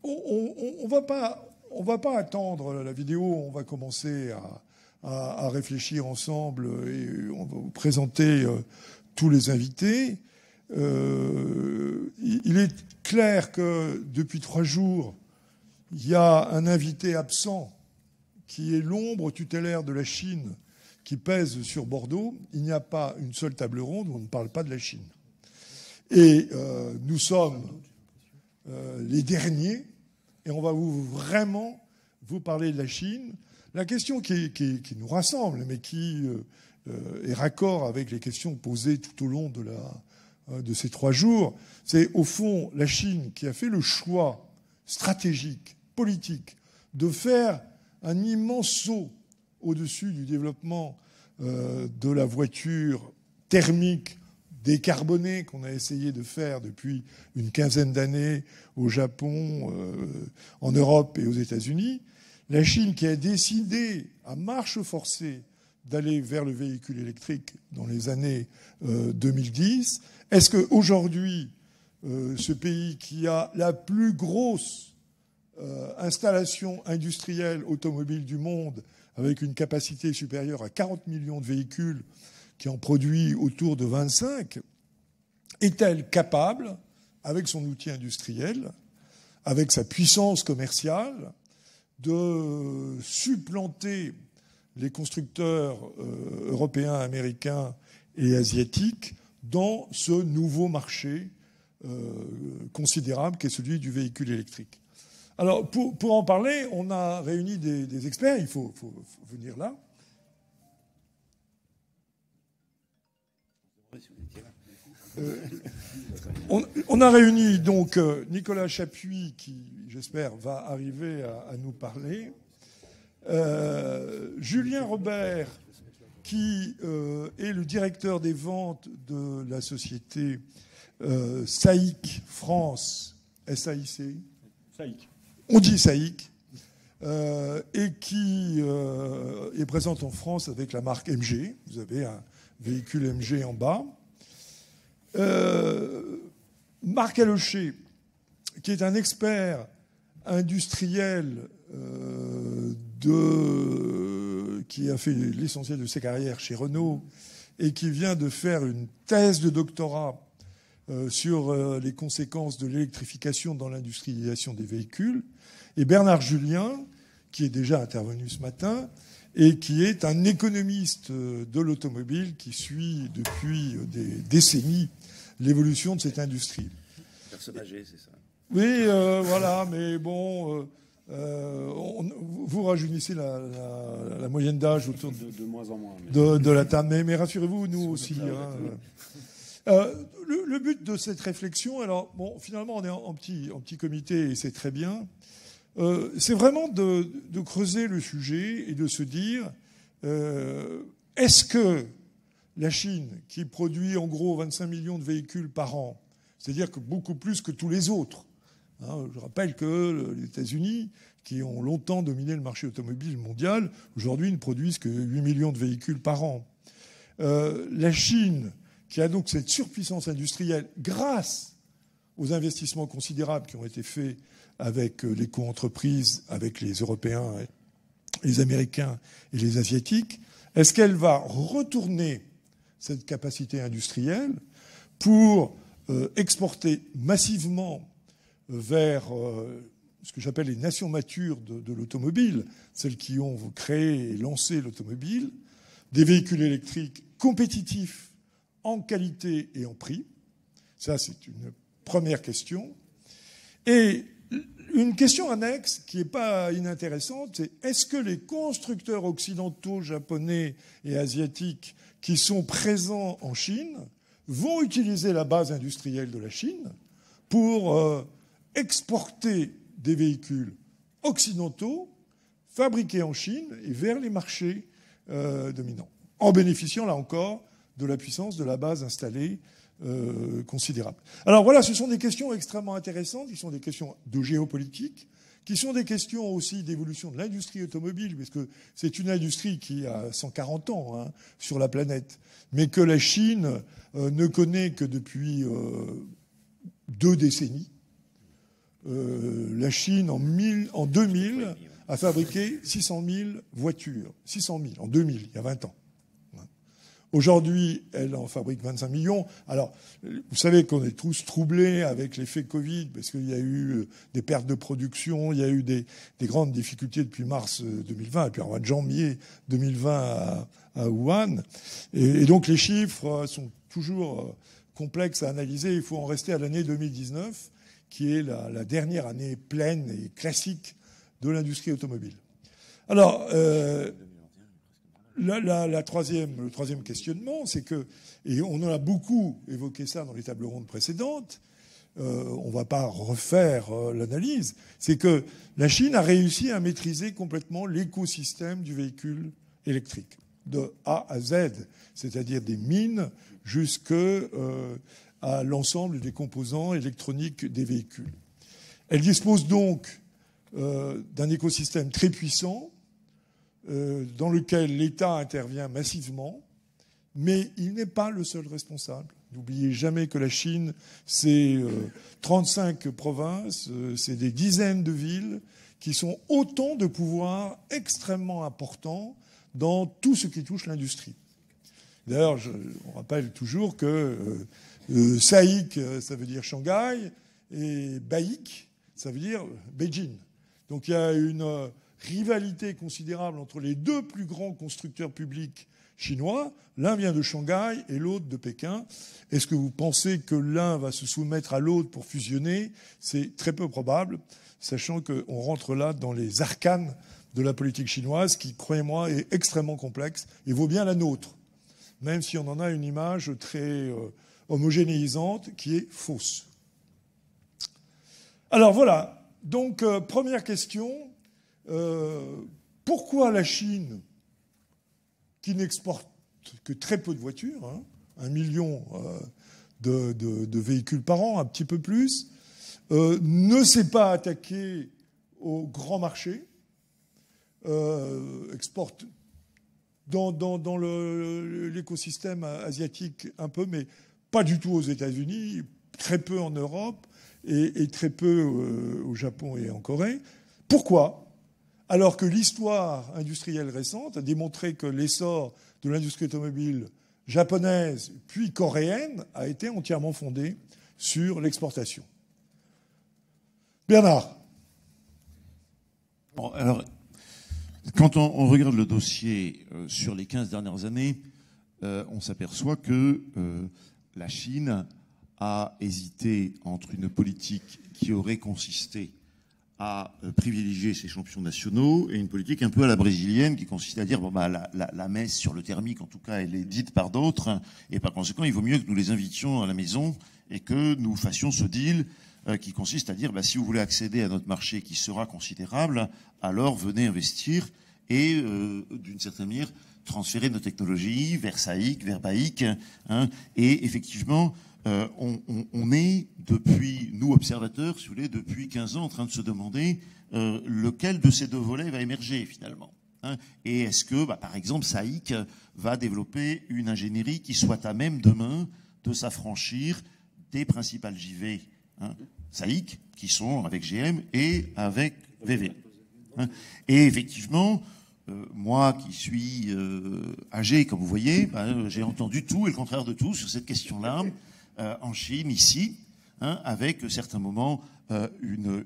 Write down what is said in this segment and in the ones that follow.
on va pas attendre la vidéo. On va commencer à réfléchir ensemble et on va vous présenter tous les invités. Il est clair que depuis 3 jours, il y a un invité absent qui est l'ombre tutélaire de la Chine qui pèse sur Bordeaux. Il n'y a pas une seule table ronde où on ne parle pas de la Chine. Et nous sommes les derniers, et on va vraiment vous parler de la Chine. La question qui nous rassemble, mais qui est raccord avec les questions posées tout au long de ces 3 jours, c'est au fond la Chine qui a fait le choix stratégique, politique, de faire un immense saut au-dessus du développement de la voiture thermique décarbonée qu'on a essayé de faire depuis une quinzaine d'années au Japon, en Europe et aux États-Unis. La Chine qui a décidé à marche forcée d'aller vers le véhicule électrique dans les années 2010. Est-ce qu'aujourd'hui, ce pays qui a la plus grosse installation industrielle automobile du monde, avec une capacité supérieure à 40 millions de véhicules, qui en produit autour de 25, est-elle capable, avec son outil industriel, avec sa puissance commerciale, de supplanter les constructeurs européens, américains et asiatiques dans ce nouveau marché considérable qu'est celui du véhicule électrique? Alors, pour en parler, on a réuni des experts. Il faut venir là. On a réuni donc Nicolas Chapuis, qui, j'espère, va arriver à nous parler. Julien Robert, qui est le directeur des ventes de la société SAIC France, SAIC. SAIC. On dit SAIC, et qui est présente en France avec la marque MG. Vous avez un véhicule MG en bas. Marc Allocher, qui est un expert industriel qui a fait l'essentiel de ses carrières chez Renault et qui vient de faire une thèse de doctorat sur les conséquences de l'électrification dans l'industrialisation des véhicules, et Bernard Julien, qui est déjà intervenu ce matin et qui est un économiste de l'automobile qui suit depuis des décennies l'évolution de cette industrie. Personne âgée, c'est ça. Oui, voilà, mais bon, vous rajeunissez la moyenne d'âge autour de moins en moins. De la table, mais rassurez-vous, nous aussi. Le but de cette réflexion, alors bon, finalement, on est en petit comité et c'est très bien. C'est vraiment de creuser le sujet et de se dire est-ce que la Chine, qui produit en gros 25 millions de véhicules par an, c'est-à-dire que beaucoup plus que tous les autres, hein, je rappelle que les États-Unis, qui ont longtemps dominé le marché automobile mondial, aujourd'hui ne produisent que 8 millions de véhicules par an. La Chine, qui a donc cette surpuissance industrielle grâce aux investissements considérables qui ont été faits avec les co-entreprises, avec les Européens, les Américains et les Asiatiques, est-ce qu'elle va retourner cette capacité industrielle pour exporter massivement vers ce que j'appelle les nations matures de l'automobile, celles qui ont créé et lancé l'automobile, des véhicules électriques compétitifs en qualité et en prix? Ça, c'est une première question. Et une question annexe qui n'est pas inintéressante, c'est est-ce que les constructeurs occidentaux, japonais et asiatiques qui sont présents en Chine vont utiliser la base industrielle de la Chine pour exporter des véhicules occidentaux fabriqués en Chine et vers les marchés dominants, en bénéficiant, là encore, de la puissance de la base installée considérable. Alors voilà, ce sont des questions extrêmement intéressantes, qui sont des questions de géopolitique, qui sont des questions aussi d'évolution de l'industrie automobile, parce que c'est une industrie qui a 140 ans sur la planète, mais que la Chine ne connaît que depuis 2 décennies. la Chine, en 2000, a fabriqué 600 000 voitures. 600 000 en 2000, il y a 20 ans. Aujourd'hui, elle en fabrique 25 millions. Alors, vous savez qu'on est tous troublés avec l'effet Covid, parce qu'il y a eu des pertes de production, il y a eu des grandes difficultés depuis mars 2020, et puis en janvier 2020 à Wuhan. Et donc, les chiffres sont toujours complexes à analyser. Il faut en rester à l'année 2019, qui est la dernière année pleine et classique de l'industrie automobile. Alors, le troisième questionnement, c'est que, et on en a beaucoup évoqué ça dans les tables rondes précédentes, on ne va pas refaire l'analyse, c'est que la Chine a réussi à maîtriser complètement l'écosystème du véhicule électrique, de A à Z, c'est-à-dire des mines jusqu'à l'ensemble des composants électroniques des véhicules. Elle dispose donc d'un écosystème très puissant, dans lequel l'État intervient massivement, mais il n'est pas le seul responsable. N'oubliez jamais que la Chine, c'est 35 provinces, c'est des dizaines de villes qui sont autant de pouvoirs extrêmement importants dans tout ce qui touche l'industrie. D'ailleurs, on rappelle toujours que SAIC, ça veut dire Shanghai, et BAIC, ça veut dire Beijing. Donc il y a une rivalité considérable entre les deux plus grands constructeurs publics chinois. L'un vient de Shanghai et l'autre de Pékin. Est-ce que vous pensez que l'un va se soumettre à l'autre pour fusionner ? C'est très peu probable, sachant qu'on rentre là dans les arcanes de la politique chinoise qui, croyez-moi, est extrêmement complexe et vaut bien la nôtre, même si on en a une image très homogénéisante qui est fausse. Alors voilà, donc première question. Pourquoi la Chine, qui n'exporte que très peu de voitures, 1 million de véhicules par an, un petit peu plus, ne s'est pas attaquée au grand marché, exporte dans l'écosystème asiatique un peu, mais pas du tout aux États-Unis, très peu en Europe et très peu au Japon et en Corée. Pourquoi ? Alors que l'histoire industrielle récente a démontré que l'essor de l'industrie automobile japonaise puis coréenne a été entièrement fondé sur l'exportation. Bernard. Bon, alors, quand on regarde le dossier sur les 15 dernières années, on s'aperçoit que la Chine a hésité entre une politique qui aurait consisté à privilégier ses champions nationaux et une politique un peu à la brésilienne qui consiste à dire bon bah la messe sur le thermique en tout cas elle est dite par d'autres et par conséquent il vaut mieux que nous les invitions à la maison et que nous fassions ce deal qui consiste à dire bah, si vous voulez accéder à notre marché qui sera considérable alors venez investir et d'une certaine manière transférer nos technologies vers SAIC, vers BAIC et effectivement on est, depuis, nous observateurs, si vous voulez, depuis 15 ans, en train de se demander lequel de ces deux volets va émerger, finalement. Et est-ce que, par exemple, SAIC va développer une ingénierie qui soit à même demain de s'affranchir des principales JV SAIC, qui sont avec GM et avec VW. Et effectivement, moi qui suis âgé, comme vous voyez, j'ai entendu tout et le contraire de tout sur cette question-là. En Chine, ici, avec certains moments une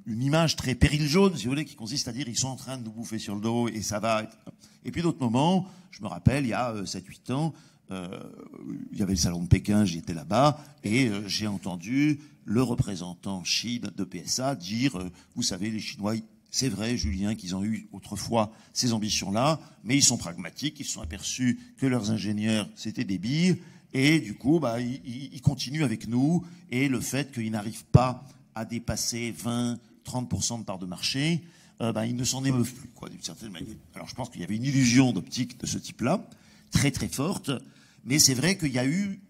image très péril jaune, si vous voulez, qui consiste à dire ils sont en train de nous bouffer sur le dos et ça va être... Et puis d'autres moments, je me rappelle, il y a 7-8 ans, il y avait le salon de Pékin, j'y étais là-bas, et j'ai entendu le représentant Chine de PSA dire, vous savez, les Chinois... C'est vrai, Julien, qu'ils ont eu autrefois ces ambitions-là, mais ils sont pragmatiques, ils se sont aperçus que leurs ingénieurs, c'était des billes, et du coup, ils continuent avec nous, et le fait qu'ils n'arrivent pas à dépasser 20-30% de part de marché, ils ne s'en émeuvent plus, quoi, d'une certaine manière. Alors je pense qu'il y avait une illusion d'optique de ce type-là, très très forte, mais c'est vrai qu'il y a eu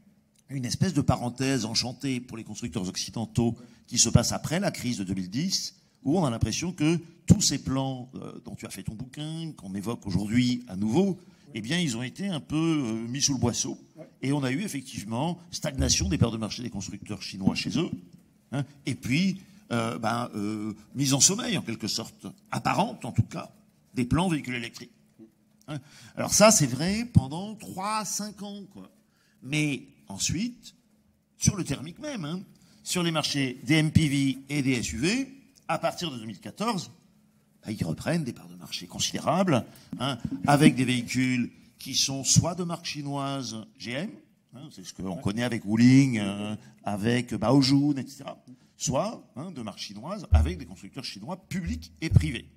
une espèce de parenthèse enchantée pour les constructeurs occidentaux qui se passe après la crise de 2010, où on a l'impression que tous ces plans dont tu as fait ton bouquin, qu'on évoque aujourd'hui à nouveau, eh bien, ils ont été un peu mis sous le boisseau. Et on a eu effectivement stagnation des parts de marché des constructeurs chinois chez eux. Et puis, mise en sommeil en quelque sorte, apparente en tout cas, des plans véhicules électriques. Hein. Alors ça, c'est vrai pendant 3-5 ans, quoi. Mais ensuite, sur le thermique même, hein, sur les marchés des MPV et des SUV, à partir de 2014, ils reprennent des parts de marché considérables, hein, avec des véhicules qui sont soit de marque chinoise GM, hein, c'est ce qu'on connaît avec Wuling, avec Baojun, etc., soit de marque chinoise avec des constructeurs chinois publics et privés.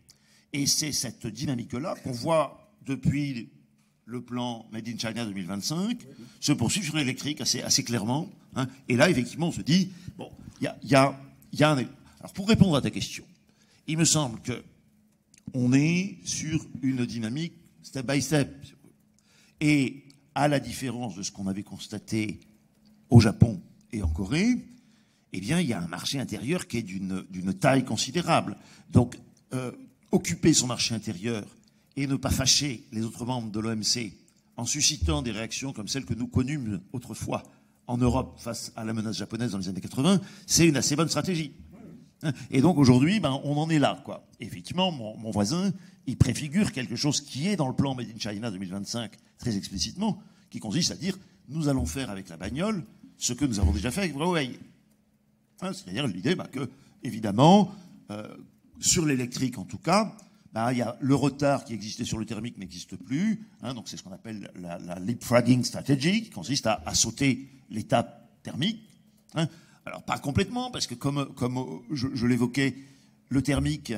Et c'est cette dynamique-là qu'on voit depuis le plan Made in China 2025 se poursuivre sur l'électrique assez clairement. Hein. Et là, effectivement, on se dit, bon, il y a un... Alors, pour répondre à ta question, il me semble que on est sur une dynamique step by step. Et à la différence de ce qu'on avait constaté au Japon et en Corée, eh bien, il y a un marché intérieur qui est d'une taille considérable. Donc, occuper son marché intérieur et ne pas fâcher les autres membres de l'OMC en suscitant des réactions comme celles que nous connûmes autrefois en Europe face à la menace japonaise dans les années 80, c'est une assez bonne stratégie. Et donc aujourd'hui, on en est là, quoi. Effectivement, mon voisin, il préfigure quelque chose qui est dans le plan Made in China 2025 très explicitement, qui consiste à dire nous allons faire avec la bagnole ce que nous avons déjà fait avec Huawei. C'est-à-dire l'idée que, évidemment, sur l'électrique en tout cas, il y a le retard qui existait sur le thermique n'existe plus. Hein, donc c'est ce qu'on appelle la leapfrogging strategy, qui consiste à sauter l'étape thermique. Hein. Alors pas complètement, parce que comme je l'évoquais, le thermique,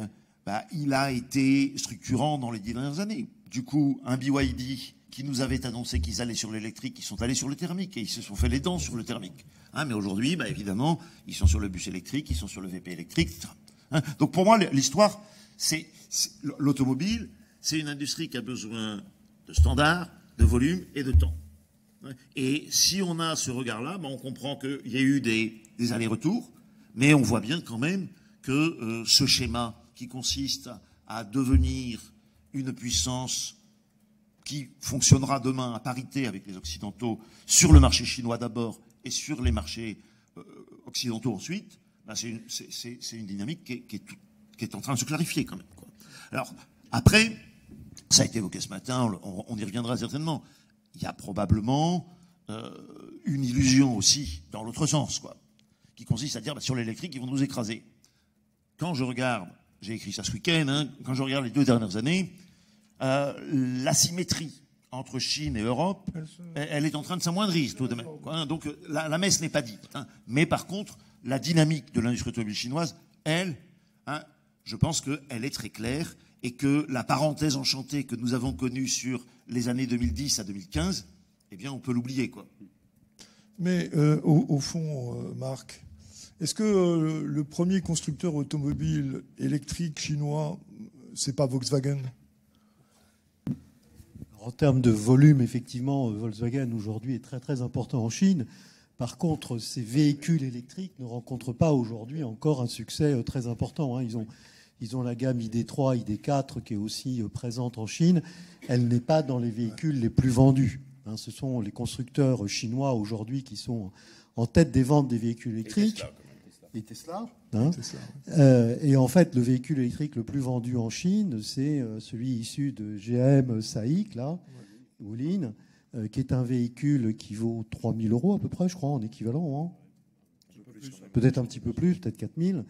il a été structurant dans les 10 dernières années. Du coup, un BYD qui nous avait annoncé qu'ils allaient sur l'électrique, ils sont allés sur le thermique et ils se sont fait les dents sur le thermique. Hein, mais aujourd'hui, évidemment, ils sont sur le bus électrique, ils sont sur le VP électrique, etc. Hein, donc pour moi, l'histoire, c'est l'automobile, c'est une industrie qui a besoin de standards, de volume et de temps. Et si on a ce regard-là, on comprend qu'il y a eu des allers-retours, mais on voit bien quand même que ce schéma qui consiste à devenir une puissance qui fonctionnera demain à parité avec les Occidentaux sur le marché chinois d'abord et sur les marchés occidentaux ensuite, c'est une dynamique qui est en train de se clarifier quand même, quoi. Alors, après, ça a été évoqué ce matin, on y reviendra certainement, il y a probablement une illusion aussi dans l'autre sens, quoi, qui consiste à dire sur l'électrique, ils vont nous écraser. Quand je regarde, j'ai écrit ça ce week-end, quand je regarde les 2 dernières années, l'asymétrie entre Chine et Europe, elle est en train de s'amoindrir tout de même, quoi. Donc la messe n'est pas dite. Hein. Mais par contre, la dynamique de l'industrie automobile chinoise, elle, je pense qu'elle est très claire et que la parenthèse enchantée que nous avons connue sur les années 2010 à 2015, eh bien, on peut l'oublier, quoi. Mais au fond, Marc, est-ce que le premier constructeur automobile électrique chinois, c'est pas Volkswagen ? En termes de volume, effectivement, Volkswagen aujourd'hui est très très important en Chine. Par contre, ces véhicules électriques ne rencontrent pas aujourd'hui encore un succès très important. Hein. Ils ont la gamme ID3, ID4 qui est aussi présente en Chine. Elle n'est pas dans les véhicules les plus vendus. Hein. Ce sont les constructeurs chinois aujourd'hui qui sont en tête des ventes des véhicules électriques. Et Tesla. Hein. Tesla, oui. Et en fait, le véhicule électrique le plus vendu en Chine, c'est celui issu de GM SAIC, là, Wuling, qui est un véhicule qui vaut 3 000 € à peu près, je crois, en équivalent. Hein. Peut-être un petit peu plus, peut-être 4 000.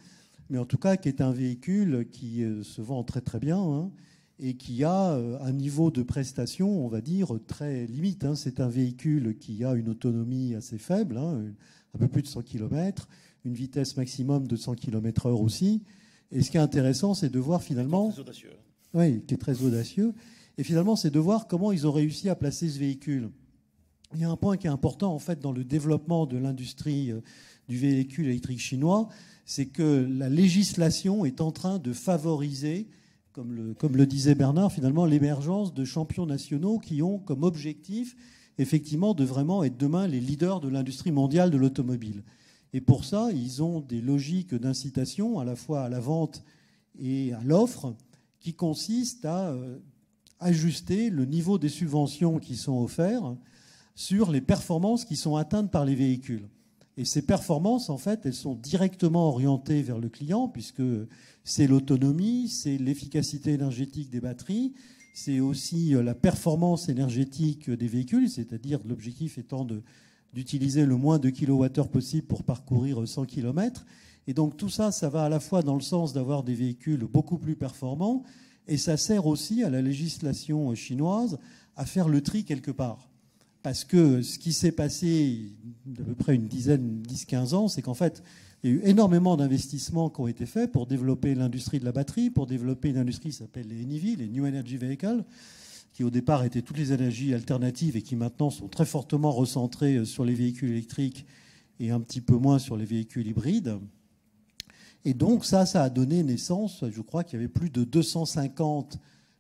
Mais en tout cas, qui est un véhicule qui se vend très très bien, hein, et qui a un niveau de prestation, on va dire, très limite. Hein. C'est un véhicule qui a une autonomie assez faible, hein, un peu plus de 100 km, une vitesse maximum de 100 km/h aussi. Et ce qui est intéressant, c'est de voir finalement... Très audacieux. Oui, qui est très audacieux. Et finalement, c'est de voir comment ils ont réussi à placer ce véhicule. Il y a un point qui est important, en fait, dans le développement de l'industrie du véhicule électrique chinois, c'est que la législation est en train de favoriser, comme le disait Bernard, finalement, l'émergence de champions nationaux qui ont comme objectif, effectivement, de vraiment être demain les leaders de l'industrie mondiale de l'automobile. Et pour ça, ils ont des logiques d'incitation, à la fois à la vente et à l'offre, qui consistent à ajuster le niveau des subventions qui sont offertes sur les performances qui sont atteintes par les véhicules. Et ces performances, en fait, elles sont directement orientées vers le client, puisque c'est l'autonomie, c'est l'efficacité énergétique des batteries, c'est aussi la performance énergétique des véhicules, c'est-à-dire l'objectif étant d'utiliser le moins de kilowattheures possible pour parcourir 100 km. Et donc tout ça, ça va à la fois dans le sens d'avoir des véhicules beaucoup plus performants, et ça sert aussi à la législation chinoise à faire le tri quelque part. Parce que ce qui s'est passé d'à peu près une dizaine, 10-15 ans, c'est qu'en fait, il y a eu énormément d'investissements qui ont été faits pour développer l'industrie de la batterie, pour développer une industrie qui s'appelle les NEV, les New Energy Vehicles, qui au départ étaient toutes les énergies alternatives et qui maintenant sont très fortement recentrées sur les véhicules électriques et un petit peu moins sur les véhicules hybrides. Et donc ça a donné naissance, je crois qu'il y avait plus de 250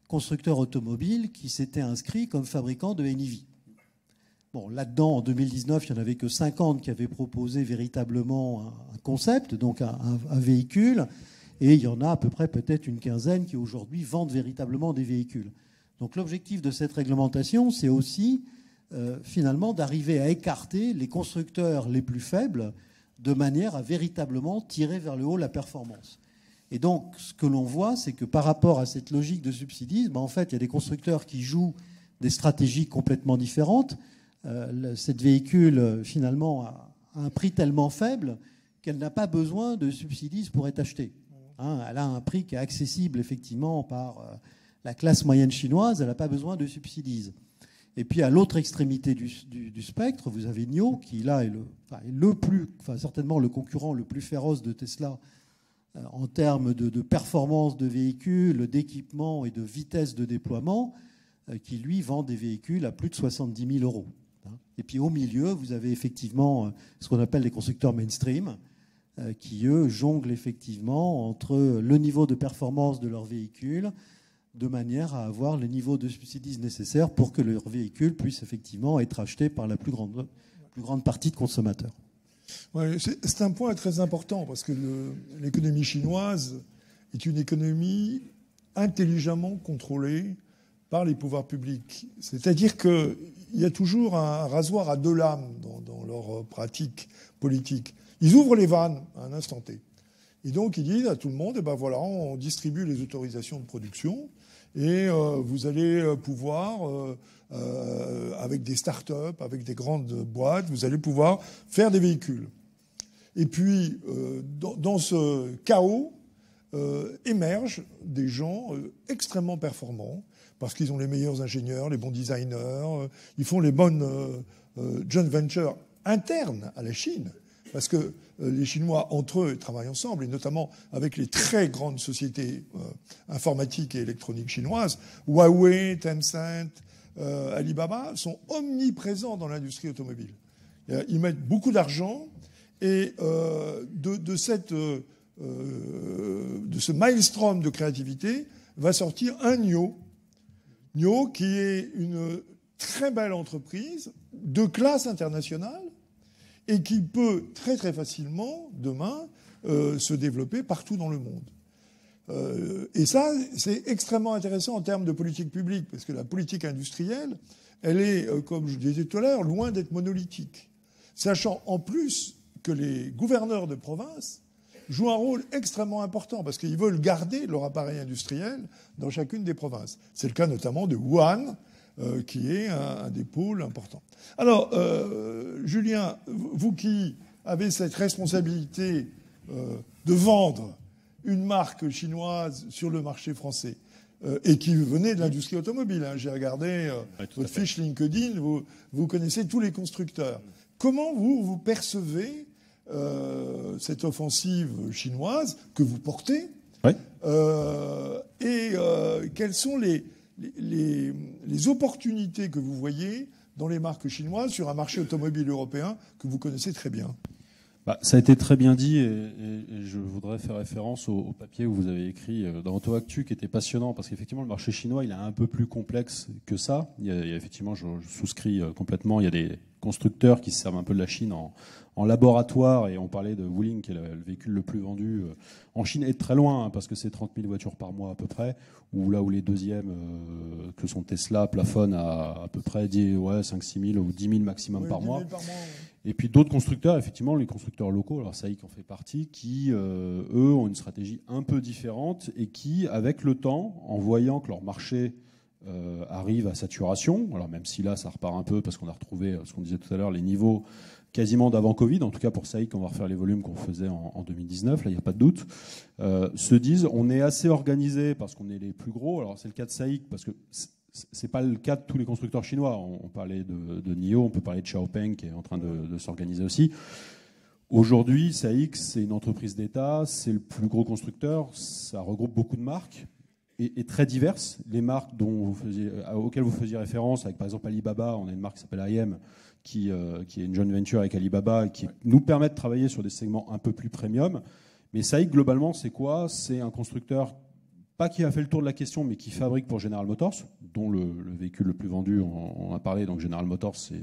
constructeurs automobiles qui s'étaient inscrits comme fabricants de NEV. Bon, là-dedans, en 2019, il n'y en avait que 50 qui avaient proposé véritablement un concept, donc un véhicule, et il y en a à peu près peut-être une quinzaine qui aujourd'hui vendent véritablement des véhicules. Donc l'objectif de cette réglementation, c'est aussi finalement d'arriver à écarter les constructeurs les plus faibles de manière à véritablement tirer vers le haut la performance. Et donc ce que l'on voit, c'est que par rapport à cette logique de subsidisme, en fait, il y a des constructeurs qui jouent des stratégies complètement différentes. Cette véhicule, finalement, a un prix tellement faible qu'elle n'a pas besoin de subsidies pour être achetée. Elle a un prix qui est accessible, effectivement, par la classe moyenne chinoise. Elle n'a pas besoin de subsidies. Et puis, à l'autre extrémité du spectre, vous avez NIO, qui, là, est certainement le concurrent le plus féroce de Tesla en termes de performance de véhicules, d'équipement et de vitesse de déploiement, qui, lui, vend des véhicules à plus de 70 000 euros. Et puis au milieu, vous avez effectivement ce qu'on appelle les constructeurs mainstream, qui, eux, jonglent effectivement entre le niveau de performance de leur véhicule, de manière à avoir le niveau de subsidies nécessaires pour que leur véhicule puisse effectivement être acheté par la plus grande partie de consommateurs. Ouais, c'est un point très important, parce que l'économie chinoise est une économie intelligemment contrôlée par les pouvoirs publics. C'est-à-dire qu'il y a toujours un rasoir à deux lames dans leur pratique politique. Ils ouvrent les vannes à un instant T. Et donc ils disent à tout le monde, eh ben voilà, on distribue les autorisations de production et vous allez pouvoir, avec des start-up, avec des grandes boîtes, vous allez pouvoir faire des véhicules. Et puis, dans ce chaos, émergent des gens extrêmement performants, parce qu'ils ont les meilleurs ingénieurs, les bons designers, ils font les bonnes joint ventures internes à la Chine, parce que les Chinois, entre eux, travaillent ensemble, et notamment avec les très grandes sociétés informatiques et électroniques chinoises. Huawei, Tencent, Alibaba sont omniprésents dans l'industrie automobile. Ils mettent beaucoup d'argent, et de ce maelstrom de créativité va sortir un NIO. NIO, qui est une très belle entreprise de classe internationale et qui peut très très facilement, demain, se développer partout dans le monde. Et ça, c'est extrêmement intéressant en termes de politique publique, parce que la politique industrielle, elle est, comme je disais tout à l'heure, loin d'être monolithique. Sachant en plus que les gouverneurs de province jouent un rôle extrêmement important, parce qu'ils veulent garder leur appareil industriel dans chacune des provinces. C'est le cas notamment de Wuhan, qui est un des pôles importants. Alors, Julien, vous qui avez cette responsabilité de vendre une marque chinoise sur le marché français, et qui venait de l'industrie automobile, hein, j'ai regardé votre fiche LinkedIn, vous connaissez tous les constructeurs. Comment vous percevez cette offensive chinoise que vous portez, oui. Et quelles sont les opportunités que vous voyez dans les marques chinoises sur un marché automobile européen que vous connaissez très bien? Ça a été très bien dit, et je voudrais faire référence au papier que vous avez écrit dans AutoActu, qui était passionnant, parce qu'effectivement, le marché chinois, il est un peu plus complexe que ça. Il y a effectivement, je souscris complètement, il y a constructeurs qui se servent un peu de la Chine en laboratoire, et on parlait de Wuling, qui est le véhicule le plus vendu en Chine, est très loin, hein, parce que c'est 30 000 voitures par mois à peu près, ou là où les deuxièmes, que sont Tesla, plafonnent à peu près 5-6 000 ou 10 000 maximum par mois. Et puis d'autres constructeurs, effectivement, les constructeurs locaux, alors SAIC en fait partie, qui, eux, ont une stratégie un peu différente et qui, avec le temps, en voyant que leur marché arrive à saturation, alors même si là, ça repart un peu, parce qu'on a retrouvé, ce qu'on disait tout à l'heure, les niveaux quasiment d'avant Covid, en tout cas pour SAIC, on va refaire les volumes qu'on faisait en 2019, là il n'y a pas de doute, se disent on est assez organisé parce qu'on est les plus gros. Alors c'est le cas de SAIC parce que c'est pas le cas de tous les constructeurs chinois. On parlait de NIO, on peut parler de Xiaopeng qui est en train de s'organiser aussi. Aujourd'hui, SAIC, c'est une entreprise d'État, c'est le plus gros constructeur, ça regroupe beaucoup de marques et très diverses. Les marques auxquelles vous faisiez référence, avec par exemple Alibaba, on a une marque qui s'appelle IM, qui est une joint venture avec Alibaba, et qui nous permet de travailler sur des segments un peu plus premium. Mais SAIC, globalement, c'est quoi? C'est un constructeur, pas qui a fait le tour de la question, mais qui fabrique pour General Motors, dont le véhicule le plus vendu, on a parlé. Donc General Motors, c'est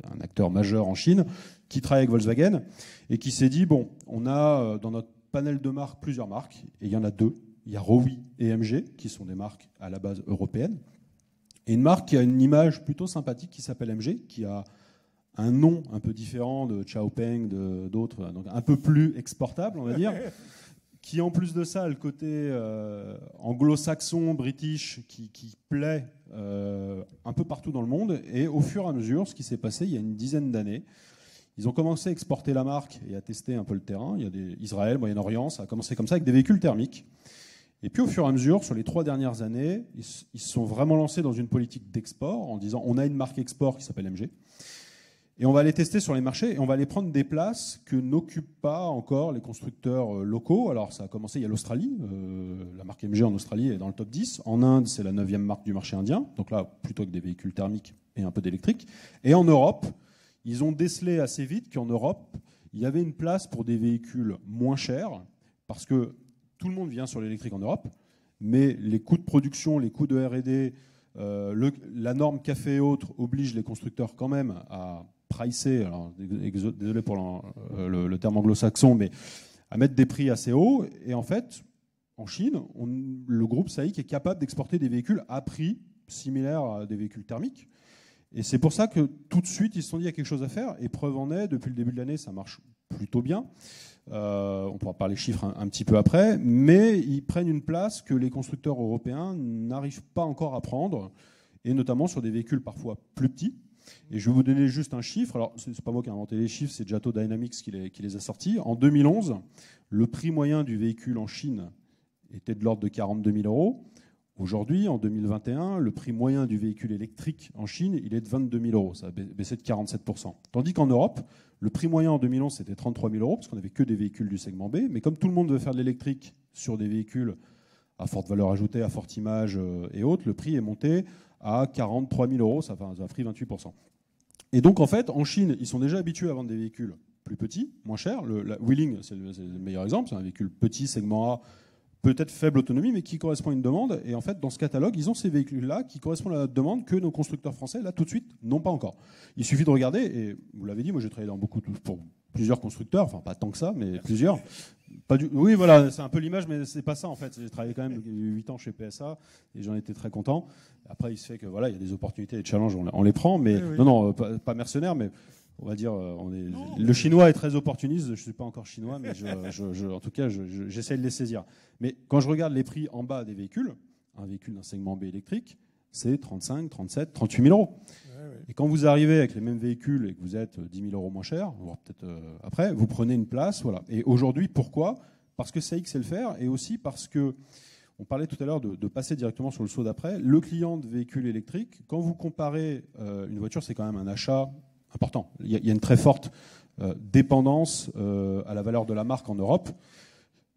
un acteur majeur en Chine, qui travaille avec Volkswagen, et qui s'est dit, bon, on a dans notre panel de marques plusieurs marques, et il y en a deux. Il y a Rowi et MG, qui sont des marques à la base européennes. Et une marque qui a une image plutôt sympathique qui s'appelle MG, qui a un nom un peu différent de Xiaopeng, d'autres, donc un peu plus exportable, on va dire, qui en plus de ça a le côté anglo-saxon, british, qui plaît un peu partout dans le monde. Et au fur et à mesure, ce qui s'est passé il y a une dizaine d'années, ils ont commencé à exporter la marque et à tester un peu le terrain. Il y a Israël, Moyen-Orient, ça a commencé comme ça avec des véhicules thermiques. Et puis au fur et à mesure, sur les 3 dernières années, ils se sont vraiment lancés dans une politique d'export en disant on a une marque export qui s'appelle MG et on va les tester sur les marchés et on va aller prendre des places que n'occupent pas encore les constructeurs locaux. Alors ça a commencé, il y a l'Australie, la marque MG en Australie est dans le top 10. En Inde, c'est la 9e marque du marché indien, donc là plutôt que des véhicules thermiques et un peu d'électrique. Et en Europe, ils ont décelé assez vite qu'en Europe, il y avait une place pour des véhicules moins chers parce que tout le monde vient sur l'électrique en Europe, mais les coûts de production, les coûts de R&D, la norme CAFE et autres obligent les constructeurs quand même à pricer, alors, désolé pour le terme anglo-saxon, mais à mettre des prix assez hauts. Et en fait, en Chine, le groupe SAIC est capable d'exporter des véhicules à prix similaires à des véhicules thermiques. Et c'est pour ça que tout de suite, ils se sont dit qu'il y a quelque chose à faire. Et preuve en est, depuis le début de l'année, ça marche plutôt bien. On pourra parler chiffres un petit peu après, mais ils prennent une place que les constructeurs européens n'arrivent pas encore à prendre, et notamment sur des véhicules parfois plus petits. Et je vais vous donner juste un chiffre. Alors, c'est pas moi qui ai inventé les chiffres, c'est Jato Dynamics qui les a sortis. En 2011, le prix moyen du véhicule en Chine était de l'ordre de 42 000 euros. Aujourd'hui, en 2021, le prix moyen du véhicule électrique en Chine, il est de 22 000 euros. Ça a baissé de 47%. Tandis qu'en Europe, le prix moyen en 2011, c'était 33 000 euros, parce qu'on n'avait que des véhicules du segment B. Mais comme tout le monde veut faire de l'électrique sur des véhicules à forte valeur ajoutée, à forte image et autres, le prix est monté à 43 000 euros. Ça a pris 28%. Et donc, en fait, en Chine, ils sont déjà habitués à vendre des véhicules plus petits, moins chers. La Wuling, c'est le meilleur exemple. C'est un véhicule petit, segment A, peut-être faible autonomie, mais qui correspond à une demande. Et en fait, dans ce catalogue, ils ont ces véhicules-là qui correspondent à notre demande que nos constructeurs français, là, tout de suite, n'ont pas encore. Il suffit de regarder, et vous l'avez dit, moi j'ai travaillé pour plusieurs constructeurs, enfin pas tant que ça, mais plusieurs. Oui, voilà, c'est un peu l'image, mais c'est pas ça en fait. J'ai travaillé quand même 8 ans chez PSA, et j'en étais très content. Après, il se fait que voilà, il y a des opportunités, des challenges, on les prend, mais oui. Non, pas mercenaires, mais on va dire, le chinois est très opportuniste. Je ne suis pas encore chinois, mais en tout cas, j'essaie de les saisir. Mais quand je regarde les prix en bas des véhicules, un véhicule d'un segment B électrique, c'est 35, 37, 38 000 euros. Ouais. Et quand vous arrivez avec les mêmes véhicules et que vous êtes 10 000 euros moins cher, voire peut-être après, vous prenez une place. Voilà. Et aujourd'hui, pourquoi ? Parce que SAIC sait le faire, et aussi parce que, on parlait tout à l'heure de passer directement sur le saut d'après. Le client de véhicules électriques, quand vous comparez une voiture, c'est quand même un achat important. Il y a une très forte dépendance à la valeur de la marque en Europe.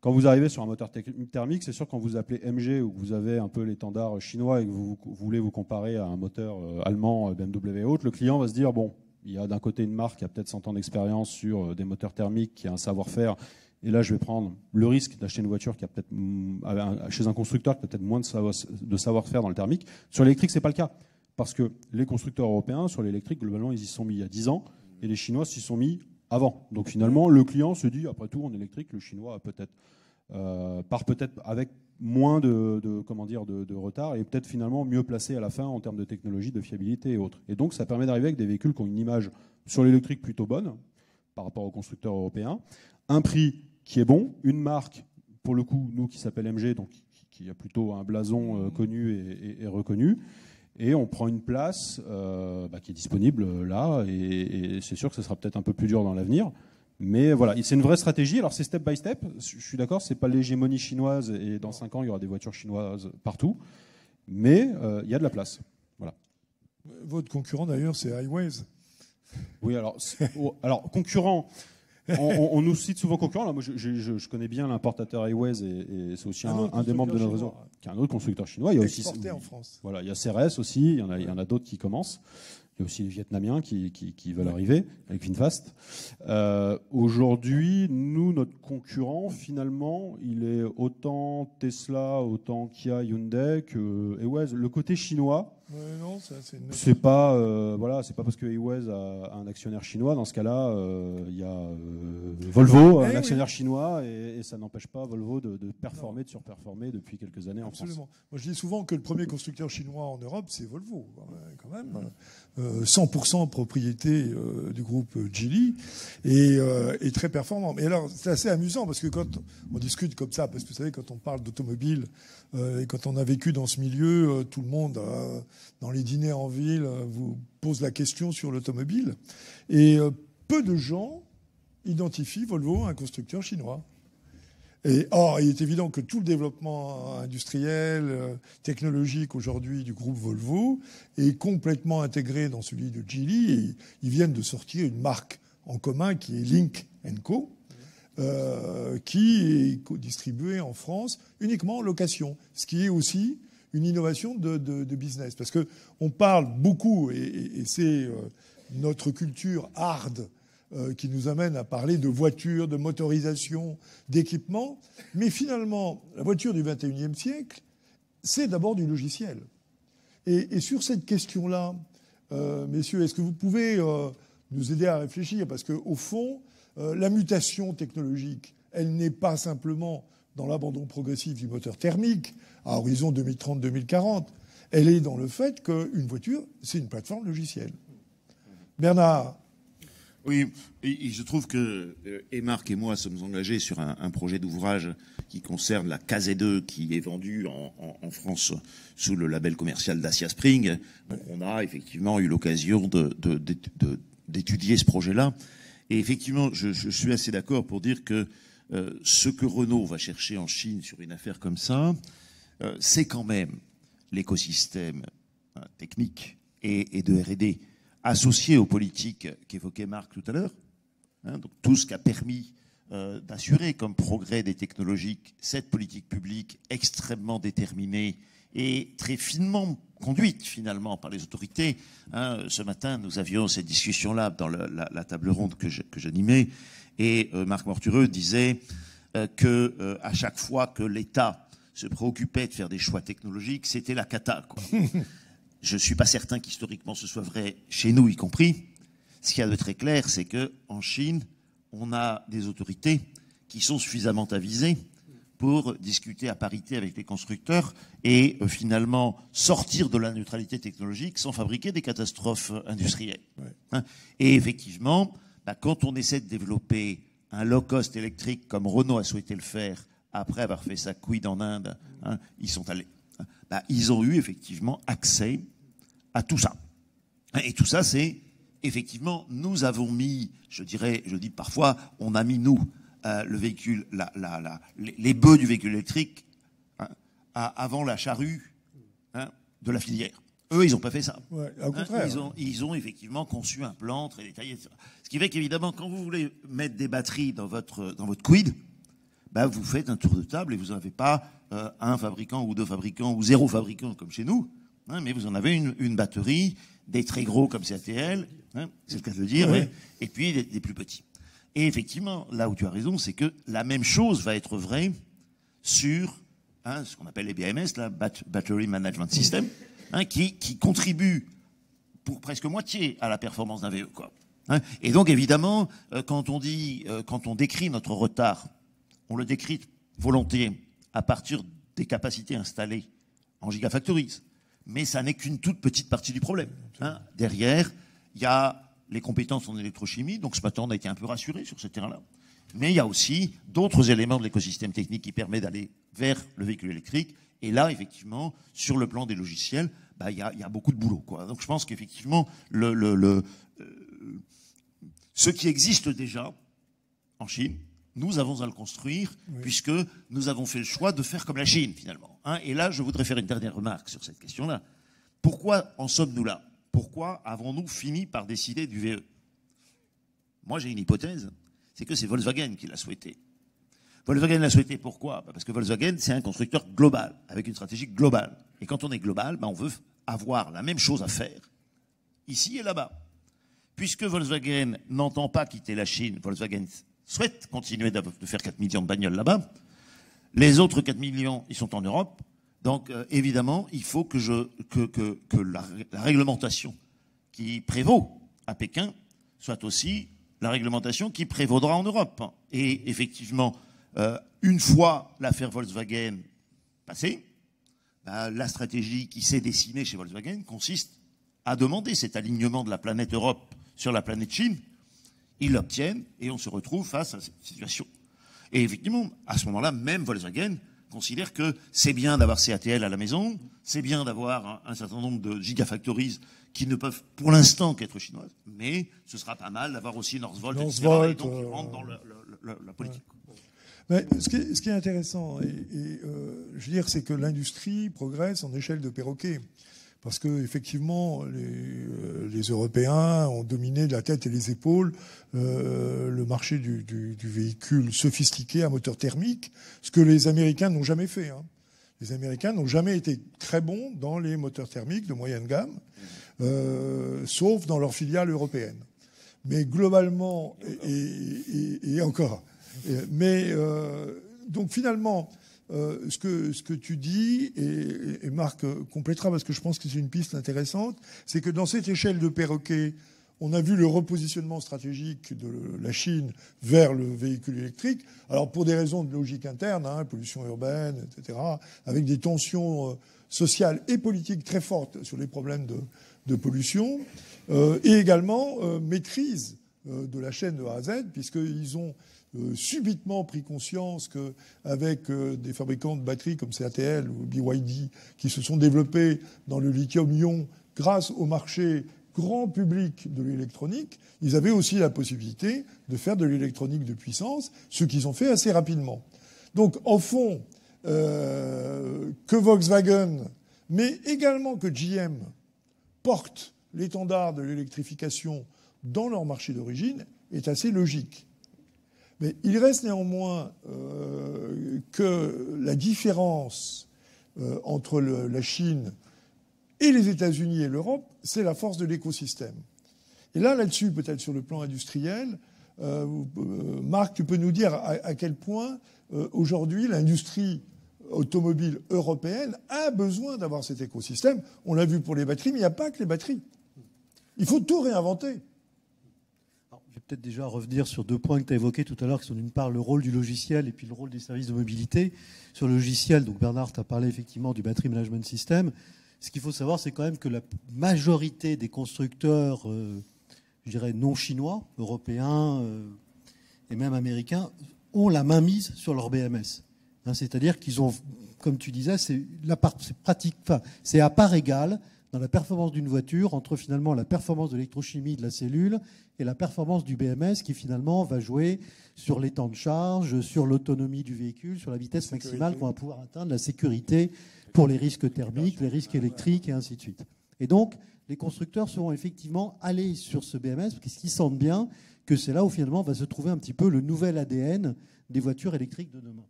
Quand vous arrivez sur un moteur thermique, c'est sûr quand vous appelez MG ou que vous avez un peu l'étendard chinois et que vous voulez vous comparer à un moteur allemand, BMW et autres, le client va se dire, bon, il y a d'un côté une marque qui a peut-être 100 ans d'expérience sur des moteurs thermiques, qui a un savoir-faire, et là je vais prendre le risque d'acheter une voiture qui a peut-être chez un constructeur qui a peut-être moins de savoir-faire dans le thermique. Sur l'électrique, c'est pas le cas. parce que les constructeurs européens, sur l'électrique, globalement, ils y sont mis il y a 10 ans, et les Chinois s'y sont mis avant. Donc finalement, le client se dit, après tout, en électrique, le Chinois a peut-être part peut-être avec moins de retard et peut-être finalement mieux placé à la fin en termes de technologie, de fiabilité et autres. Et donc ça permet d'arriver avec des véhicules qui ont une image sur l'électrique plutôt bonne par rapport aux constructeurs européens, un prix qui est bon, une marque, pour le coup, nous, qui s'appelle MG, donc qui a plutôt un blason connu et reconnu, et on prend une place qui est disponible là, et c'est sûr que ce sera peut-être un peu plus dur dans l'avenir. Mais voilà, c'est une vraie stratégie. Alors c'est step by step. Je suis d'accord, c'est pas l'hégémonie chinoise et dans 5 ans il y aura des voitures chinoises partout. Mais il y a de la place. Voilà. Votre concurrent d'ailleurs, c'est Highways. Oui, alors concurrent. On nous cite souvent concurrent. Là, moi, je connais bien l'importateur Highways et c'est aussi un des membres de notre réseau, qui est un autre constructeur chinois. Il y a aussi en France. Voilà, il y a CRS aussi. Il y en a d'autres qui commencent. Il y a aussi les Vietnamiens qui veulent arriver avec VinFast. Aujourd'hui, nous, notre concurrent, finalement, il est autant Tesla, autant Kia, Hyundai que Highways. Le côté chinois, non, c'est pas c'est pas parce que Highways a un actionnaire chinois. Dans ce cas-là, il y a Volvo, un actionnaire chinois, et ça n'empêche pas Volvo de performer, de surperformer depuis quelques années en France. Absolument. Moi, je dis souvent que le premier constructeur chinois en Europe, c'est Volvo, quand même. 100% propriété du groupe Geely et très performant. Mais alors, c'est assez amusant parce que quand on discute comme ça, parce que vous savez, quand on parle d'automobile et quand on a vécu dans ce milieu, tout le monde, dans les dîners en ville, vous pose la question sur l'automobile. Et peu de gens identifient Volvo à un constructeur chinois. Or, il est évident que tout le développement industriel, technologique aujourd'hui du groupe Volvo est complètement intégré dans celui de Geely. Et ils viennent de sortir une marque en commun qui est Lynk & Co, qui est distribuée en France uniquement en location, ce qui est aussi une innovation de business. Parce qu'on parle beaucoup, et c'est notre culture hard qui nous amène à parler de voitures, de motorisation, d'équipement. Mais finalement, la voiture du XXIe siècle, c'est d'abord du logiciel. Et sur cette question-là, messieurs, est-ce que vous pouvez nous aider à réfléchir? Parce qu'au fond, la mutation technologique, elle n'est pas simplement dans l'abandon progressif du moteur thermique à horizon 2030-2040. Elle est dans le fait qu'une voiture, c'est une plateforme logicielle. Bernard? Oui, et je trouve que Marc et moi sommes engagés sur un projet d'ouvrage qui concerne la KZ2 qui est vendue en France sous le label commercial Dacia Spring. Donc on a effectivement eu l'occasion d'étudier ce projet-là. Et effectivement, je suis assez d'accord pour dire que ce que Renault va chercher en Chine sur une affaire comme ça, c'est quand même l'écosystème technique et de R&D associé aux politiques qu'évoquait Marc tout à l'heure, donc tout ce qui a permis d'assurer comme progrès des technologies cette politique publique extrêmement déterminée et très finement conduite finalement par les autorités. Ce matin, nous avions cette discussion-là dans la table ronde que j'animais, et Marc Mortureux disait que à chaque fois que l'État se préoccupait de faire des choix technologiques, c'était la cata, quoi. Je ne suis pas certain qu'historiquement ce soit vrai chez nous y compris. Ce qu'il y a de très clair, c'est qu'en Chine, on a des autorités qui sont suffisamment avisées pour discuter à parité avec les constructeurs et finalement sortir de la neutralité technologique sans fabriquer des catastrophes industrielles. Ouais. Et effectivement, quand on essaie de développer un low-cost électrique comme Renault a souhaité le faire après avoir fait sa quid en Inde, ils sont allés... ils ont eu effectivement accès à tout ça. Et tout ça, c'est effectivement, nous avons mis, je dis parfois, on a mis nous, le véhicule, les bœufs du véhicule électrique avant la charrue de la filière. Eux, ils n'ont pas fait ça. Ouais, au contraire. Ils ont effectivement conçu un plan très détaillé. Ce qui fait qu'évidemment, quand vous voulez mettre des batteries dans votre quid, vous faites un tour de table et vous n'avez pas un fabricant ou deux fabricants ou zéro fabricant comme chez nous, mais vous en avez une batterie, des très gros comme CATL, c'est le cas de le dire, ouais. Et puis des plus petits. Et effectivement, là où tu as raison, c'est que la même chose va être vraie sur ce qu'on appelle les BMS, la Battery Management System, qui contribue pour presque moitié à la performance d'un VE, quoi. Et donc, évidemment, quand on décrit notre retard, on le décrit volontiers à partir des capacités installées en gigafactories. Mais ça n'est qu'une toute petite partie du problème. Derrière, il y a les compétences en électrochimie. Donc, ce matin, on a été un peu rassurés sur ce terrain-là. Mais il y a aussi d'autres éléments de l'écosystème technique qui permettent d'aller vers le véhicule électrique. Et là, effectivement, sur le plan des logiciels, il y a beaucoup de boulot, quoi. Donc, je pense qu'effectivement, ce qui existe déjà en Chine, nous avons à le construire, puisque nous avons fait le choix de faire comme la Chine, finalement. Et là, je voudrais faire une dernière remarque sur cette question-là. Pourquoi en sommes-nous là? Pourquoi avons-nous fini par décider du VE? Moi, j'ai une hypothèse, c'est que c'est Volkswagen qui l'a souhaité. Volkswagen l'a souhaité pourquoi? Parce que Volkswagen, c'est un constructeur global, avec une stratégie globale. Et quand on est global, on veut avoir la même chose à faire, ici et là-bas. Puisque Volkswagen n'entend pas quitter la Chine, Volkswagen souhaite continuer de faire 4 millions de bagnoles là-bas. Les autres 4 millions, ils sont en Europe. Donc, évidemment, il faut que la réglementation qui prévaut à Pékin soit aussi la réglementation qui prévaudra en Europe. Et effectivement, une fois l'affaire Volkswagen passée, la stratégie qui s'est dessinée chez Volkswagen consiste à demander cet alignement de la planète Europe sur la planète Chine. Ils l'obtiennent et on se retrouve face à cette situation. Et effectivement, à ce moment-là, même Volkswagen considère que c'est bien d'avoir CATL à la maison, c'est bien d'avoir un certain nombre de gigafactories qui ne peuvent pour l'instant qu'être chinoises, mais ce sera pas mal d'avoir aussi Northvolt, etc. Et donc ils rentrent dans la politique. Mais ce qui est intéressant, je veux dire, c'est que l'industrie progresse en échelle de perroquet. Parce que effectivement, les Européens ont dominé de la tête et les épaules le marché du véhicule sophistiqué à moteur thermique, ce que les Américains n'ont jamais fait. Les Américains n'ont jamais été très bons dans les moteurs thermiques de moyenne gamme, sauf dans leur filiale européenne. Mais globalement, et encore. Donc finalement, ce que tu dis, et Marc complétera parce que je pense que c'est une piste intéressante, c'est que dans cette échelle de perroquet, on a vu le repositionnement stratégique de la Chine vers le véhicule électrique. Alors pour des raisons de logique interne, pollution urbaine, etc., avec des tensions sociales et politiques très fortes sur les problèmes de pollution, et également maîtrise de la chaîne de A à Z, puisqu'ils ont subitement pris conscience qu'avec des fabricants de batteries comme CATL ou BYD qui se sont développés dans le lithium-ion grâce au marché grand public de l'électronique, ils avaient aussi la possibilité de faire de l'électronique de puissance, ce qu'ils ont fait assez rapidement. Donc, en fond, que Volkswagen, mais également que GM, portent l'étendard de l'électrification dans leur marché d'origine est assez logique. Mais il reste néanmoins que la différence entre la Chine et les États-Unis et l'Europe, c'est la force de l'écosystème. Et là-dessus, peut-être sur le plan industriel, Marc, tu peux nous dire à quel point aujourd'hui l'industrie automobile européenne a besoin d'avoir cet écosystème. On l'a vu pour les batteries, mais il n'y a pas que les batteries. Il faut tout réinventer. Je vais peut-être déjà revenir sur 2 points que tu as évoqués tout à l'heure, qui sont d'une part le rôle du logiciel et puis le rôle des services de mobilité. Sur le logiciel, donc Bernard t'a parlé effectivement du Battery Management System. Ce qu'il faut savoir, c'est quand même que la majorité des constructeurs, je dirais non chinois, européens et même américains, ont la main mise sur leur BMS. C'est-à-dire qu'ils ont, comme tu disais, c'est à part égale dans la performance d'une voiture entre finalement la performance de l'électrochimie de la cellule et la performance du BMS qui finalement va jouer sur les temps de charge, sur l'autonomie du véhicule, sur la vitesse maximale qu'on va pouvoir atteindre, la sécurité pour les risques thermiques, les risques électriques et ainsi de suite. Et donc, les constructeurs seront effectivement allés sur ce BMS parce qu'ils sentent bien que c'est là où finalement va se trouver un petit peu le nouvel ADN des voitures électriques de demain.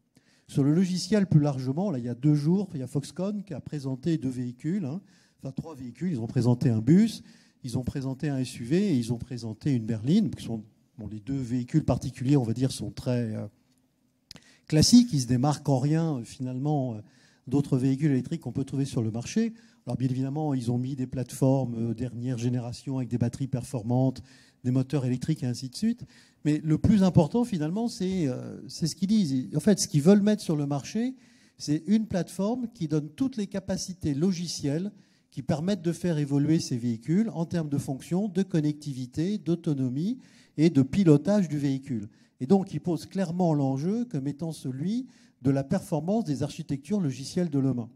Sur le logiciel plus largement, là, il y a 2 jours, il y a Foxconn qui a présenté 2 véhicules, enfin 3 véhicules. Ils ont présenté un bus, ils ont présenté un SUV et ils ont présenté une berline. Qui sont, les 2 véhicules particuliers, on va dire, sont très classiques. Ils se démarquent en rien finalement d'autres véhicules électriques qu'on peut trouver sur le marché. Alors bien évidemment, ils ont mis des plateformes dernière génération avec des batteries performantes, des moteurs électriques et ainsi de suite. Mais le plus important finalement, c'est ce qu'ils disent. En fait, ce qu'ils veulent mettre sur le marché, c'est une plateforme qui donne toutes les capacités logicielles qui permettent de faire évoluer ces véhicules en termes de fonction, de connectivité, d'autonomie et de pilotage du véhicule. Et donc, ils posent clairement l'enjeu comme étant celui de la performance des architectures logicielles de demain.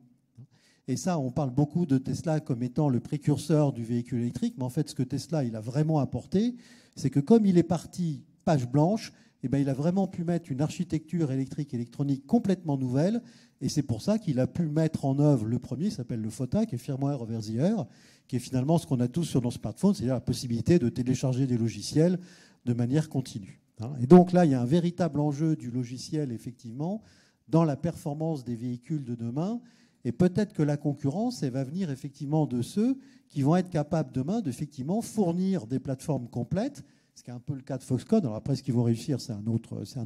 Et ça, on parle beaucoup de Tesla comme étant le précurseur du véhicule électrique, mais en fait, ce que Tesla il a vraiment apporté, c'est que comme il est parti page blanche, eh bien, il a vraiment pu mettre une architecture électrique et électronique complètement nouvelle, et c'est pour ça qu'il a pu mettre en œuvre le premier, qui s'appelle le FOTA, qui est Firmware over the Air, qui est finalement ce qu'on a tous sur nos smartphones, c'est-à-dire la possibilité de télécharger des logiciels de manière continue. Et donc là, il y a un véritable enjeu du logiciel, effectivement, dans la performance des véhicules de demain. Et peut-être que la concurrence, elle va venir effectivement de ceux qui vont être capables demain d'effectivement fournir des plateformes complètes, ce qui est un peu le cas de Foxconn. Alors après, ce qu'ils vont réussir, c'est un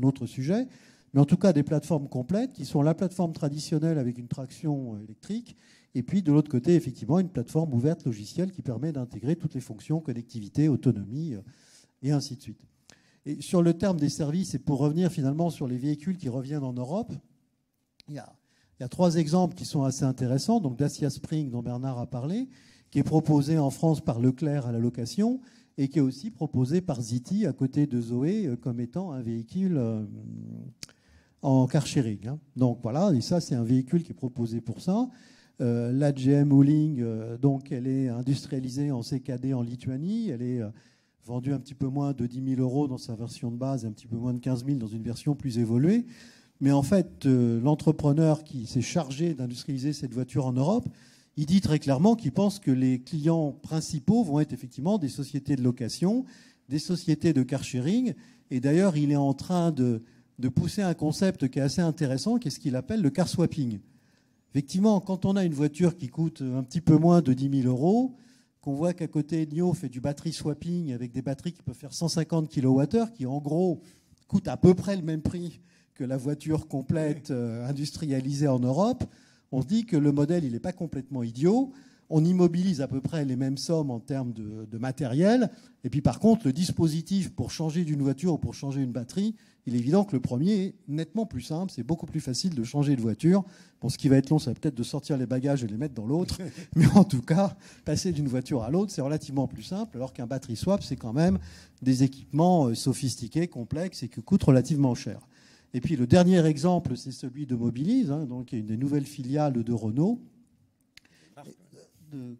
autre sujet. Mais en tout cas, des plateformes complètes qui sont la plateforme traditionnelle avec une traction électrique, et puis de l'autre côté, effectivement, une plateforme ouverte logicielle qui permet d'intégrer toutes les fonctions, connectivité, autonomie, et ainsi de suite. Et sur le terme des services, et pour revenir finalement sur les véhicules qui reviennent en Europe, il y a 3 exemples qui sont assez intéressants. Donc Dacia Spring, dont Bernard a parlé, qui est proposé en France par Leclerc à la location et qui est aussi proposé par Zity à côté de Zoé comme étant un véhicule en car sharing. Donc voilà, et ça c'est un véhicule qui est proposé pour ça. La GM Wuling, donc elle est industrialisée en CKD en Lituanie. Elle est vendue un petit peu moins de 10 000 € dans sa version de base et un petit peu moins de 15 000 dans une version plus évoluée. Mais en fait, l'entrepreneur qui s'est chargé d'industrialiser cette voiture en Europe, il dit très clairement qu'il pense que les clients principaux vont être effectivement des sociétés de location, des sociétés de car sharing. Et d'ailleurs, il est en train de pousser un concept qui est assez intéressant, qui est ce qu'il appelle le car swapping. Effectivement, quand on a une voiture qui coûte un petit peu moins de 10 000 €, qu'on voit qu'à côté, NIO fait du battery swapping avec des batteries qui peuvent faire 150 kWh, qui en gros coûtent à peu près le même prix que la voiture complète industrialisée en Europe, on se dit que le modèle il n'est pas complètement idiot. On immobilise à peu près les mêmes sommes en termes de matériel. Et puis par contre, le dispositif pour changer d'une voiture ou pour changer une batterie, il est évident que le premier est nettement plus simple. C'est beaucoup plus facile de changer de voiture. Bon, ce qui va être long, ça va peut-être de sortir les bagages et les mettre dans l'autre. Mais en tout cas, passer d'une voiture à l'autre, c'est relativement plus simple. Alors qu'un battery swap, c'est quand même des équipements sophistiqués, complexes et qui coûtent relativement cher. Et puis le dernier exemple, c'est celui de Mobilize, donc qui est une des nouvelles filiales de Renault.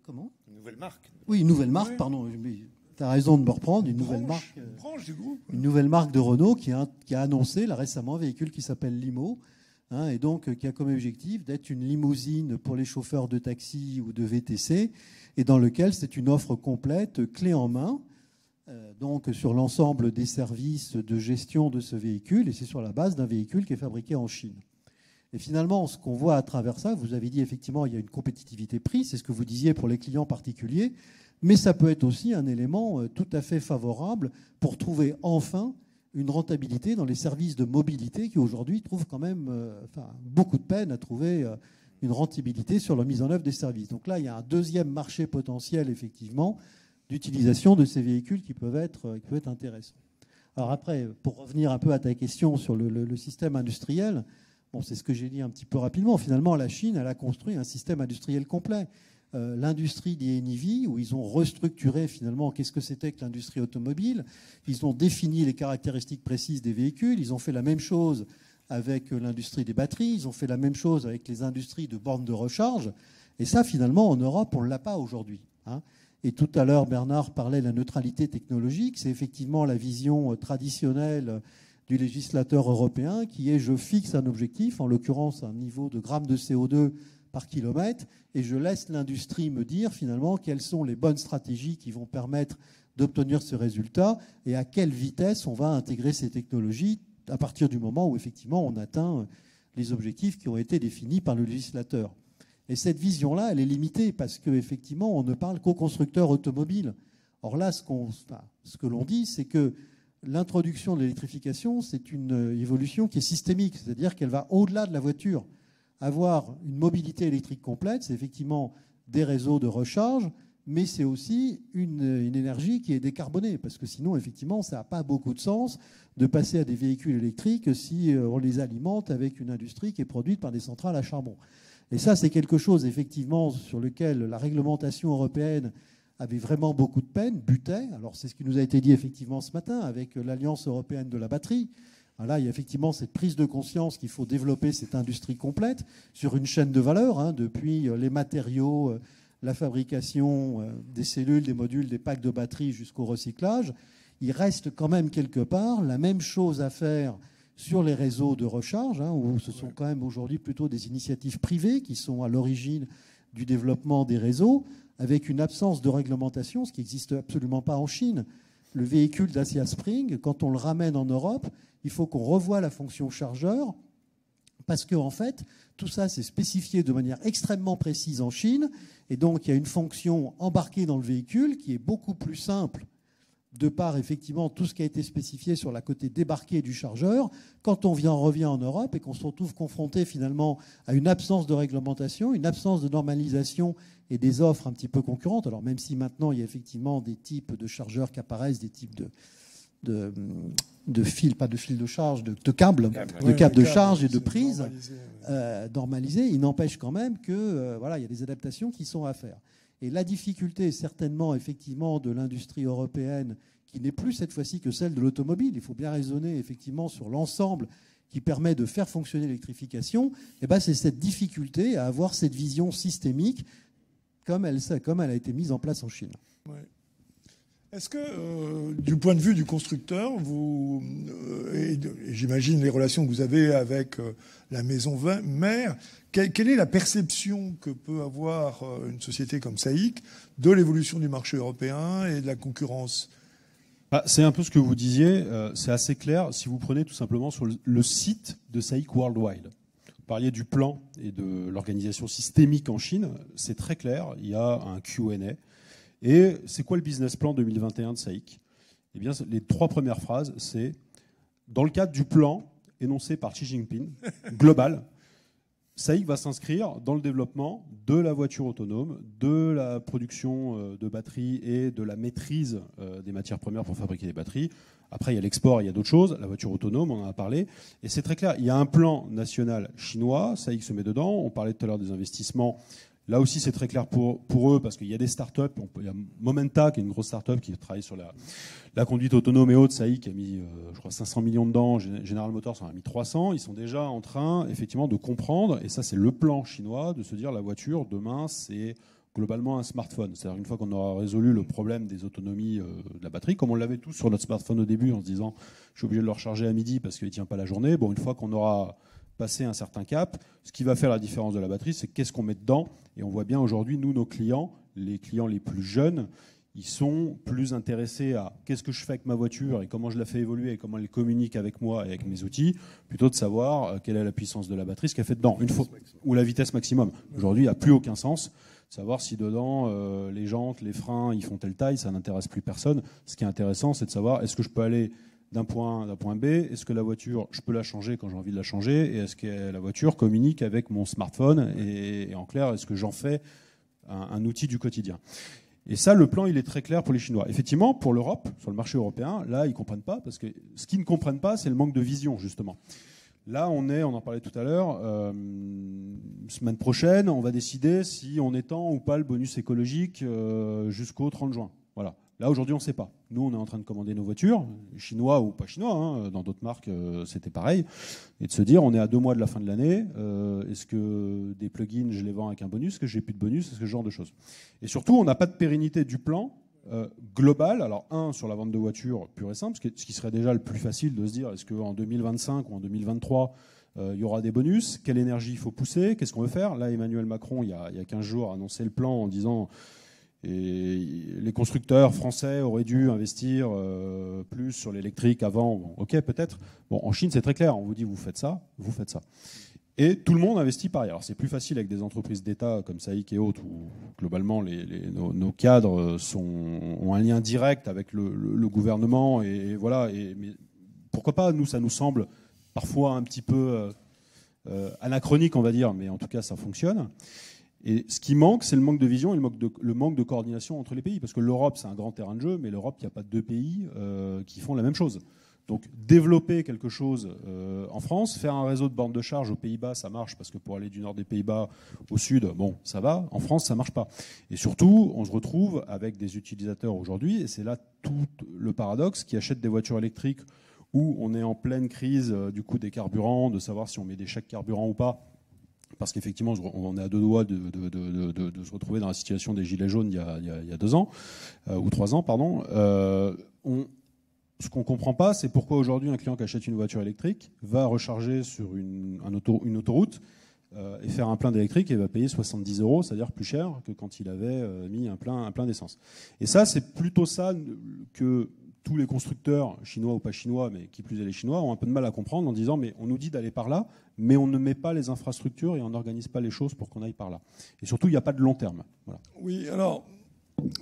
Comment ? Une nouvelle marque. Oui, une nouvelle marque, pardon. Tu as raison de me reprendre. Une nouvelle marque de Renault qui a annoncé là, récemment un véhicule qui s'appelle Limo, et donc qui a comme objectif d'être une limousine pour les chauffeurs de taxi ou de VTC, et dans lequel c'est une offre complète, clé en main, donc sur l'ensemble des services de gestion de ce véhicule, et c'est sur la base d'un véhicule qui est fabriqué en Chine. Et finalement, ce qu'on voit à travers ça, vous avez dit effectivement il y a une compétitivité prix, c'est ce que vous disiez pour les clients particuliers, mais ça peut être aussi un élément tout à fait favorable pour trouver enfin une rentabilité dans les services de mobilité qui aujourd'hui trouvent quand même beaucoup de peine à trouver une rentabilité sur la mise en œuvre des services. Donc là, il y a un deuxième marché potentiel effectivement d'utilisation de ces véhicules qui peuvent être intéressants. Alors après, pour revenir un peu à ta question sur le système industriel, bon, c'est ce que j'ai dit un petit peu rapidement. Finalement, la Chine, elle a construit un système industriel complet. L'industrie des NEV, où ils ont restructuré finalement qu'est-ce que c'était que l'industrie automobile. Ils ont défini les caractéristiques précises des véhicules. Ils ont fait la même chose avec l'industrie des batteries. Ils ont fait la même chose avec les industries de bornes de recharge. Et ça, finalement, en Europe, on ne l'a pas aujourd'hui. Et tout à l'heure, Bernard parlait de la neutralité technologique. C'est effectivement la vision traditionnelle du législateur européen qui est je fixe un objectif, en l'occurrence un niveau de grammes de CO2 par kilomètre, et je laisse l'industrie me dire finalement quelles sont les bonnes stratégies qui vont permettre d'obtenir ce résultat et à quelle vitesse on va intégrer ces technologies à partir du moment où effectivement on atteint les objectifs qui ont été définis par le législateur. Et cette vision-là, elle est limitée parce qu'effectivement, on ne parle qu'aux constructeurs automobiles. Or là, ce que l'on dit, c'est que l'introduction de l'électrification, c'est une évolution qui est systémique, c'est-à-dire qu'elle va au-delà de la voiture. avoir une mobilité électrique complète, c'est effectivement des réseaux de recharge, mais c'est aussi une énergie qui est décarbonée, parce que sinon, effectivement, ça n'a pas beaucoup de sens de passer à des véhicules électriques si on les alimente avec une industrie qui est produite par des centrales à charbon. Et ça, c'est quelque chose, effectivement, sur lequel la réglementation européenne avait vraiment beaucoup de peine, butait. Alors, c'est ce qui nous a été dit, effectivement, ce matin, avec l'Alliance européenne de la batterie. Là, il y a effectivement cette prise de conscience qu'il faut développer cette industrie complète sur une chaîne de valeur, depuis les matériaux, la fabrication des cellules, des modules, des packs de batteries jusqu'au recyclage. Il reste quand même quelque part la même chose à faire sur les réseaux de recharge, où ce sont quand même aujourd'hui plutôt des initiatives privées qui sont à l'origine du développement des réseaux, avec une absence de réglementation, ce qui n'existe absolument pas en Chine. Le véhicule Dacia Spring, quand on le ramène en Europe, il faut qu'on revoie la fonction chargeur, parce qu'en fait, tout ça, c'est spécifié de manière extrêmement précise en Chine. Et donc, il y a une fonction embarquée dans le véhicule qui est beaucoup plus simple de par, effectivement, tout ce qui a été spécifié sur la côté débarquée du chargeur. Quand on revient en Europe et qu'on se retrouve confronté, finalement, à une absence de réglementation, une absence de normalisation et des offres un petit peu concurrentes. Alors, même si maintenant, il y a effectivement des types de chargeurs qui apparaissent, des types de fils, pas de fils de charge, de câbles, de charge et de prises normalisés. Il n'empêche quand même que il y a des adaptations qui sont à faire. Et la difficulté, certainement, effectivement, de l'industrie européenne, qui n'est plus cette fois-ci que celle de l'automobile. Il faut bien raisonner, effectivement, sur l'ensemble qui permet de faire fonctionner l'électrification. C'est cette difficulté à avoir cette vision systémique comme elle a été mise en place en Chine. Ouais. Est-ce que, du point de vue du constructeur, et j'imagine les relations que vous avez avec la maison mère, quelle est la perception que peut avoir une société comme SAIC de l'évolution du marché européen et de la concurrence ? C'est un peu ce que vous disiez, c'est assez clair si vous prenez tout simplement sur le site de SAIC Worldwide. Vous parliez du plan et de l'organisation systémique en Chine, c'est très clair, il y a un Q&A. Et c'est quoi le business plan 2021 de SAIC ? Eh bien, les 3 premières phrases, c'est dans le cadre du plan énoncé par Xi Jinping, global, SAIC va s'inscrire dans le développement de la voiture autonome, de la production de batteries et de la maîtrise des matières premières pour fabriquer des batteries. Après, il y a l'export, il y a d'autres choses. La voiture autonome, on en a parlé. Et c'est très clair, il y a un plan national chinois, SAIC se met dedans. On parlait tout à l'heure des investissements. Là aussi, c'est très clair pour eux parce qu'il y a des startups. Il y a Momenta, qui est une grosse startup qui travaille sur la conduite autonome et autres. SAIC qui a mis, je crois, 500 millions dedans. General Motors en a mis 300. Ils sont déjà en train, effectivement, de comprendre. Et ça, c'est le plan chinois de se dire la voiture, demain, c'est globalement un smartphone. C'est-à-dire une fois qu'on aura résolu le problème des autonomies de la batterie, comme on l'avait tous sur notre smartphone au début, en se disant je suis obligé de le recharger à midi parce qu'il ne tient pas la journée. Bon, une fois qu'on aura passer un certain cap. Ce qui va faire la différence de la batterie, c'est qu'est-ce qu'on met dedans. Et on voit bien aujourd'hui, nous, nos clients, les clients les plus jeunes, ils sont plus intéressés à qu'est-ce que je fais avec ma voiture et comment je la fais évoluer et comment elle communique avec moi et avec mes outils, plutôt de savoir quelle est la puissance de la batterie, ce qu'elle fait dedans, ou la vitesse maximum. Aujourd'hui, il n'y a plus aucun sens. Savoir si dedans, les jantes, les freins, ils font telle taille, ça n'intéresse plus personne. Ce qui est intéressant, c'est de savoir est-ce que je peux aller d'un point A à d'un point B, est-ce que la voiture, je peux la changer quand j'ai envie de la changer, et est-ce que la voiture communique avec mon smartphone, et en clair, est-ce que j'en fais un outil du quotidien. Et ça, le plan, il est très clair pour les Chinois. Effectivement, pour l'Europe, sur le marché européen, là, ils ne comprennent pas, parce que ce qu'ils ne comprennent pas, c'est le manque de vision, justement. Là, on en parlait tout à l'heure, semaine prochaine, on va décider si on étend ou pas le bonus écologique jusqu'au 30 juin. Voilà. Là, aujourd'hui, on ne sait pas. Nous, on est en train de commander nos voitures, chinois ou pas chinois, dans d'autres marques, c'était pareil. Et de se dire, on est à 2 mois de la fin de l'année, est-ce que des plugins, je les vends avec un bonus, est-ce que j'ai plus de bonus, est-ce que ce genre de choses. Et surtout, on n'a pas de pérennité du plan global. Alors, sur la vente de voitures pure et simple, ce qui serait déjà le plus facile de se dire, est-ce qu'en 2025 ou en 2023, il y aura des bonus, quelle énergie il faut pousser, qu'est-ce qu'on veut faire. Là, Emmanuel Macron, il y a 15 jours, a annoncé le plan en disant... Et les constructeurs français auraient dû investir plus sur l'électrique avant. Bon, ok, peut-être. Bon, en Chine, c'est très clair. On vous dit, vous faites ça, vous faites ça. Et tout le monde investit pareil. Alors, c'est plus facile avec des entreprises d'État comme SAIC et autres, où globalement, nos cadres ont un lien direct avec le gouvernement. Et voilà. Mais pourquoi pas, nous, ça nous semble parfois un petit peu anachronique, on va dire, mais en tout cas, ça fonctionne. Et ce qui manque, c'est le manque de vision et le manque de coordination entre les pays. Parce que l'Europe, c'est un grand terrain de jeu, mais l'Europe, il n'y a pas deux pays qui font la même chose. Donc développer quelque chose en France, faire un réseau de bornes de charge aux Pays-Bas, ça marche, parce que pour aller du nord des Pays-Bas au sud, bon, ça va. En France, ça marche pas. Et surtout, on se retrouve avec des utilisateurs aujourd'hui, et c'est là tout le paradoxe, qui achètent des voitures électriques où on est en pleine crise du coût des carburants, de savoir si on met des chèques carburant ou pas. Parce qu'effectivement, on est à deux doigts de se retrouver dans la situation des gilets jaunes il y a 2 ans, ou 3 ans, pardon. Ce qu'on ne comprend pas, c'est pourquoi aujourd'hui un client qui achète une voiture électrique va recharger sur une autoroute et faire un plein d'électrique et va payer 70 €, c'est-à-dire plus cher que quand il avait mis un plein d'essence. Et ça, c'est plutôt ça que tous les constructeurs, chinois ou pas chinois, mais qui plus est les Chinois, ont un peu de mal à comprendre en disant mais on nous dit d'aller par là, mais on ne met pas les infrastructures et on n'organise pas les choses pour qu'on aille par là. Et surtout, il n'y a pas de long terme. Voilà. Oui, alors,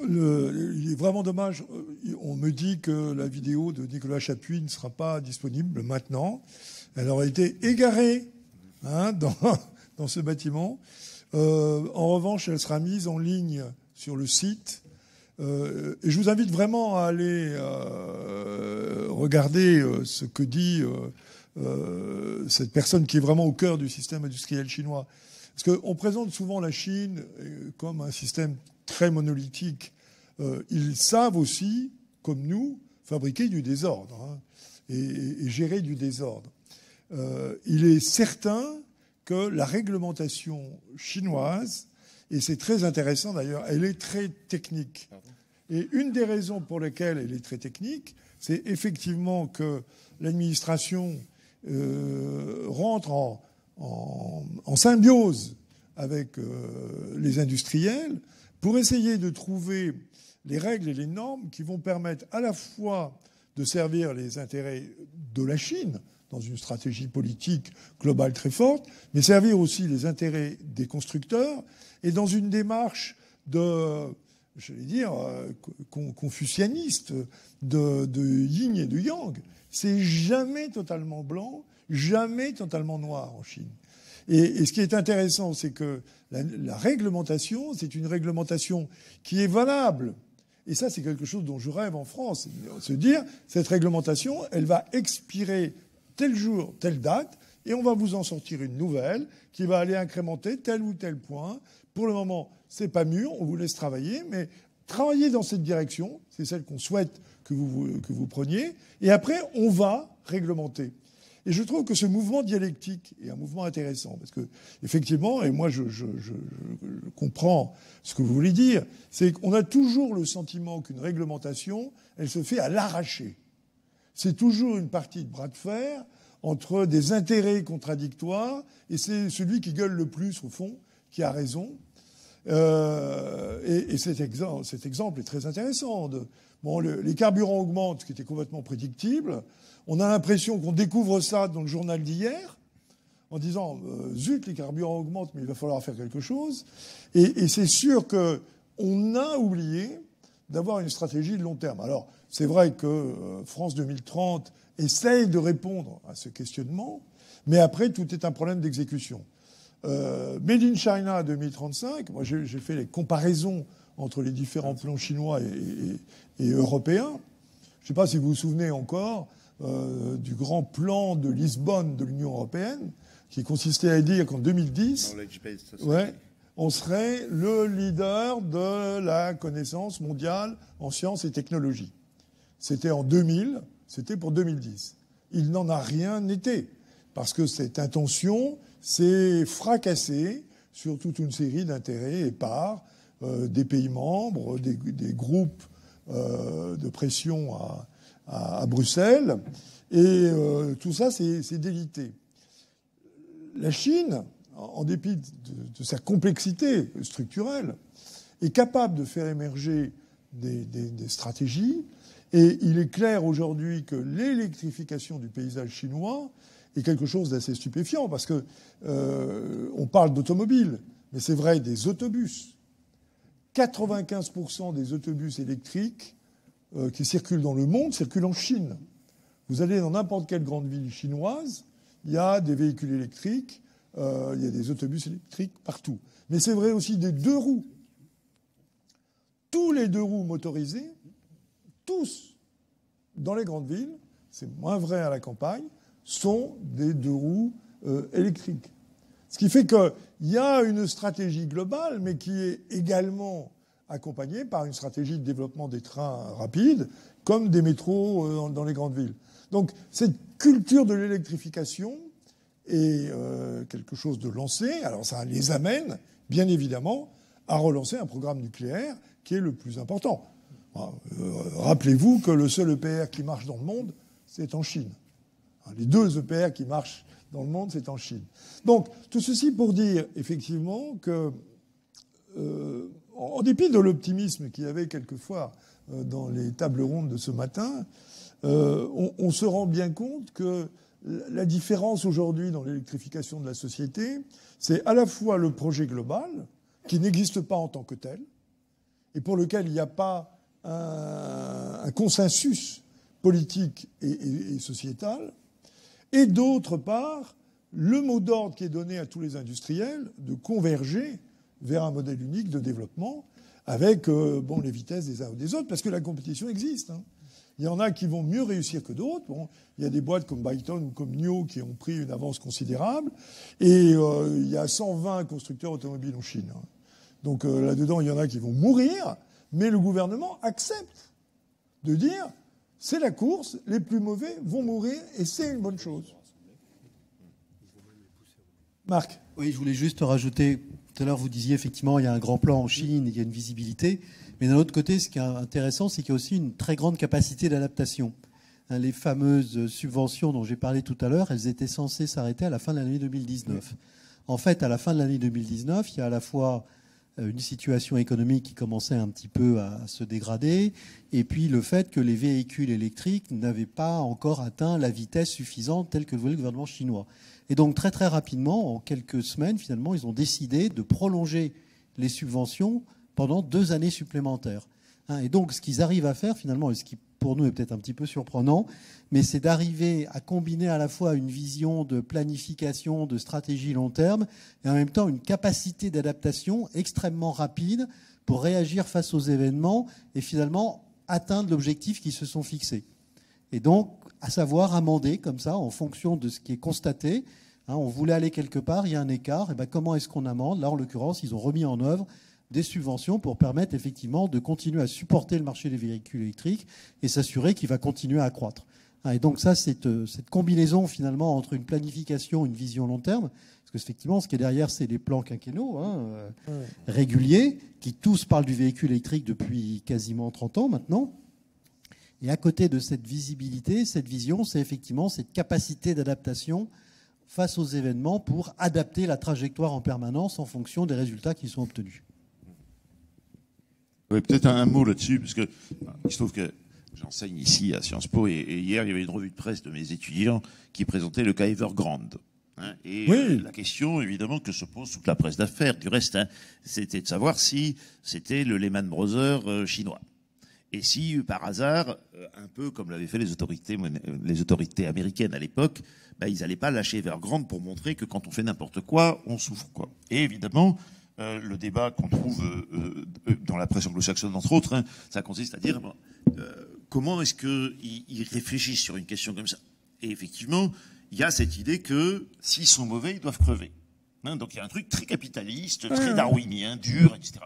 il est vraiment dommage. On me dit que la vidéo de Nicolas Chapuis ne sera pas disponible maintenant. Elle aurait été égarée dans ce bâtiment. En revanche, elle sera mise en ligne sur le site. Et je vous invite vraiment à aller regarder ce que dit cette personne qui est vraiment au cœur du système industriel chinois. Parce qu'on présente souvent la Chine comme un système très monolithique. Ils savent aussi, comme nous, fabriquer du désordre et gérer du désordre. Il est certain que la réglementation chinoise, et c'est très intéressant d'ailleurs, elle est très technique. Et une des raisons pour lesquelles elle est très technique, c'est effectivement que l'administration rentre en symbiose avec les industriels pour essayer de trouver les règles et les normes qui vont permettre à la fois de servir les intérêts de la Chine dans une stratégie politique globale très forte, mais servir aussi les intérêts des constructeurs et dans une démarche de, j'allais dire, confucianiste, de yin et de yang. C'est jamais totalement blanc, jamais totalement noir en Chine. Et ce qui est intéressant, c'est que la réglementation, c'est une réglementation qui est valable. Et ça, c'est quelque chose dont je rêve en France. Se dire, cette réglementation, elle va expirer tel jour, telle date, et on va vous en sortir une nouvelle qui va aller incrémenter tel ou tel point. Pour le moment, c'est pas mûr, on vous laisse travailler, mais travaillez dans cette direction, c'est celle qu'on souhaite que vous preniez, et après, on va réglementer. Et je trouve que ce mouvement dialectique est un mouvement intéressant, parce que, effectivement, et moi je comprends ce que vous voulez dire, c'est qu'on a toujours le sentiment qu'une réglementation, elle se fait à l'arraché. C'est toujours une partie de bras de fer entre des intérêts contradictoires, et c'est celui qui gueule le plus, au fond, qui a raison. Et cet exemple est très intéressant. Les carburants augmentent, ce qui était complètement prédictible. On a l'impression qu'on découvre ça dans le journal d'hier, en disant zut, les carburants augmentent, mais il va falloir faire quelque chose. Et c'est sûr qu'on a oublié d'avoir une stratégie de long terme. Alors, c'est vrai que France 2030 essaye de répondre à ce questionnement, mais après, tout est un problème d'exécution. Made in China 2035, moi j'ai fait les comparaisons entre les différents plans chinois et européens. Je ne sais pas si vous vous souvenez encore du grand plan de Lisbonne de l'Union européenne, qui consistait à dire qu'en 2010, on serait le leader de la connaissance mondiale en sciences et technologies. C'était en 2000, c'était pour 2010. Il n'en a rien été, parce que cette intention s'est fracassée sur toute une série d'intérêts épars des pays membres, des groupes de pression à Bruxelles, et tout ça, c'est délité. La Chine, en dépit de sa complexité structurelle, est capable de faire émerger des stratégies, et il est clair aujourd'hui que l'électrification du paysage chinois est quelque chose d'assez stupéfiant, parce que on parle d'automobiles, mais c'est vrai des autobus. 95% des autobus électriques qui circulent dans le monde circulent en Chine. Vous allez dans n'importe quelle grande ville chinoise, il y a des véhicules électriques il y a des autobus électriques partout. Mais c'est vrai aussi des 2 roues. Tous les 2 roues motorisés, tous, dans les grandes villes, c'est moins vrai à la campagne, sont des 2 roues électriques. Ce qui fait qu'il y a une stratégie globale, mais qui est également accompagnée par une stratégie de développement des trains rapides, comme des métros dans les grandes villes. Donc cette culture de l'électrification est quelque chose de lancé. Alors ça les amène, bien évidemment, à relancer un programme nucléaire qui est le plus important. Rappelez-vous que le seul EPR qui marche dans le monde, c'est en Chine. Les 2 EPR qui marchent dans le monde, c'est en Chine. Donc, tout ceci pour dire, effectivement, que, en dépit de l'optimisme qu'il y avait quelquefois dans les tables rondes de ce matin, on se rend bien compte que la différence aujourd'hui dans l'électrification de la société, c'est à la fois le projet global, qui n'existe pas en tant que tel, et pour lequel il n'y a pas un consensus politique et sociétal, et d'autre part, le mot d'ordre qui est donné à tous les industriels de converger vers un modèle unique de développement avec les vitesses des uns ou des autres, parce que la compétition existe. Il y en a qui vont mieux réussir que d'autres. Il y a des boîtes comme Byton ou comme NIO qui ont pris une avance considérable, et il y a 120 constructeurs automobiles en Chine. Donc là-dedans, il y en a qui vont mourir, mais le gouvernement accepte de dire c'est la course, les plus mauvais vont mourir, et c'est une bonne chose. Marc. Oui, je voulais juste rajouter, tout à l'heure vous disiez effectivement il y a un grand plan en Chine, il y a une visibilité, mais d'un autre côté, ce qui est intéressant, c'est qu'il y a aussi une très grande capacité d'adaptation. Les fameuses subventions dont j'ai parlé tout à l'heure, elles étaient censées s'arrêter à la fin de l'année 2019. En fait, à la fin de l'année 2019, il y a à la fois une situation économique qui commençait un petit peu à se dégrader, et puis le fait que les véhicules électriques n'avaient pas encore atteint la vitesse suffisante telle que le voulait le gouvernement chinois. Et donc très très rapidement, en quelques semaines, finalement, ils ont décidé de prolonger les subventions pendant 2 années supplémentaires. Et donc ce qu'ils arrivent à faire finalement, et ce qui pour nous est peut-être un petit peu surprenant, mais c'est d'arriver à combiner à la fois une vision de planification, de stratégie long terme, et en même temps une capacité d'adaptation extrêmement rapide pour réagir face aux événements et finalement atteindre l'objectif qu'ils se sont fixés. Et donc, à savoir amender comme ça, en fonction de ce qui est constaté. On voulait aller quelque part, il y a un écart, et comment est-ce qu'on amende? Là, en l'occurrence, ils ont remis en œuvre des subventions pour permettre effectivement de continuer à supporter le marché des véhicules électriques et s'assurer qu'il va continuer à accroître. Et donc ça, cette combinaison finalement entre une planification, une vision long terme, parce que effectivement, ce qui est derrière, c'est les plans quinquennaux réguliers, qui tous parlent du véhicule électrique depuis quasiment 30 ans maintenant. Et à côté de cette visibilité, cette vision, c'est effectivement cette capacité d'adaptation face aux événements pour adapter la trajectoire en permanence en fonction des résultats qui sont obtenus. Oui, peut-être un mot là-dessus, parce que il se trouve que j'enseigne ici à Sciences Po, et hier, il y avait une revue de presse de mes étudiants qui présentait le cas Evergrande. Et oui. La question, évidemment, que se pose toute la presse d'affaires, du reste, c'était de savoir si c'était le Lehman Brothers chinois. Et si, par hasard, un peu comme l'avaient fait les autorités américaines à l'époque, ils n'allaient pas lâcher Evergrande pour montrer que quand on fait n'importe quoi, on souffre, quoi. Et évidemment, le débat qu'on trouve dans la presse anglo-saxonne, entre autres, ça consiste à dire comment est-ce qu'ils réfléchissent sur une question comme ça. Et effectivement, il y a cette idée que s'ils sont mauvais, ils doivent crever. Donc il y a un truc très capitaliste, très darwinien, dur, etc.